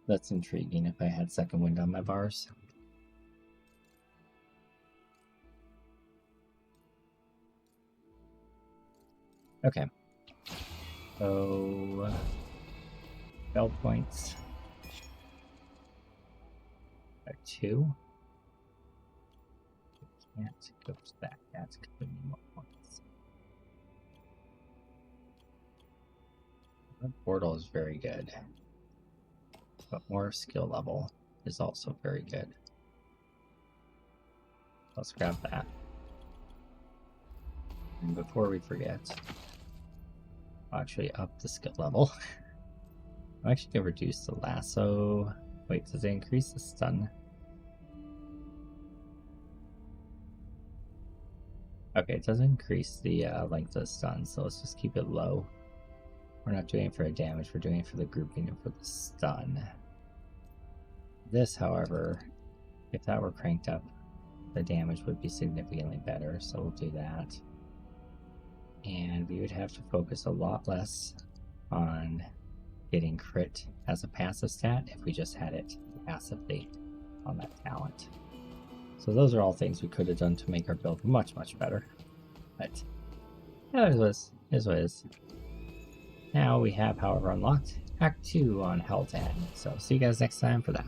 That's intriguing if I had second wind on my bars. Okay. So spell points are 2. Can't go to that. That's because we need more points. The portal is very good, but more skill level is also very good. Let's grab that. And before we forget, I'll actually up the skill level. I'm actually going to reduce the lasso. Wait, does it increase the stun? Okay, it doesn't increase the length of the stun, so let's just keep it low. We're not doing it for the damage, we're doing it for the grouping and for the stun. This, however, if that were cranked up, the damage would be significantly better, so we'll do that. And we would have to focus a lot less on getting crit as a passive stat if we just had it passively on that talent. So those are all things we could have done to make our build much, much better. But yeah, it is what it is. Now we have, however, unlocked Act 2 on Hell 10. So see you guys next time for that.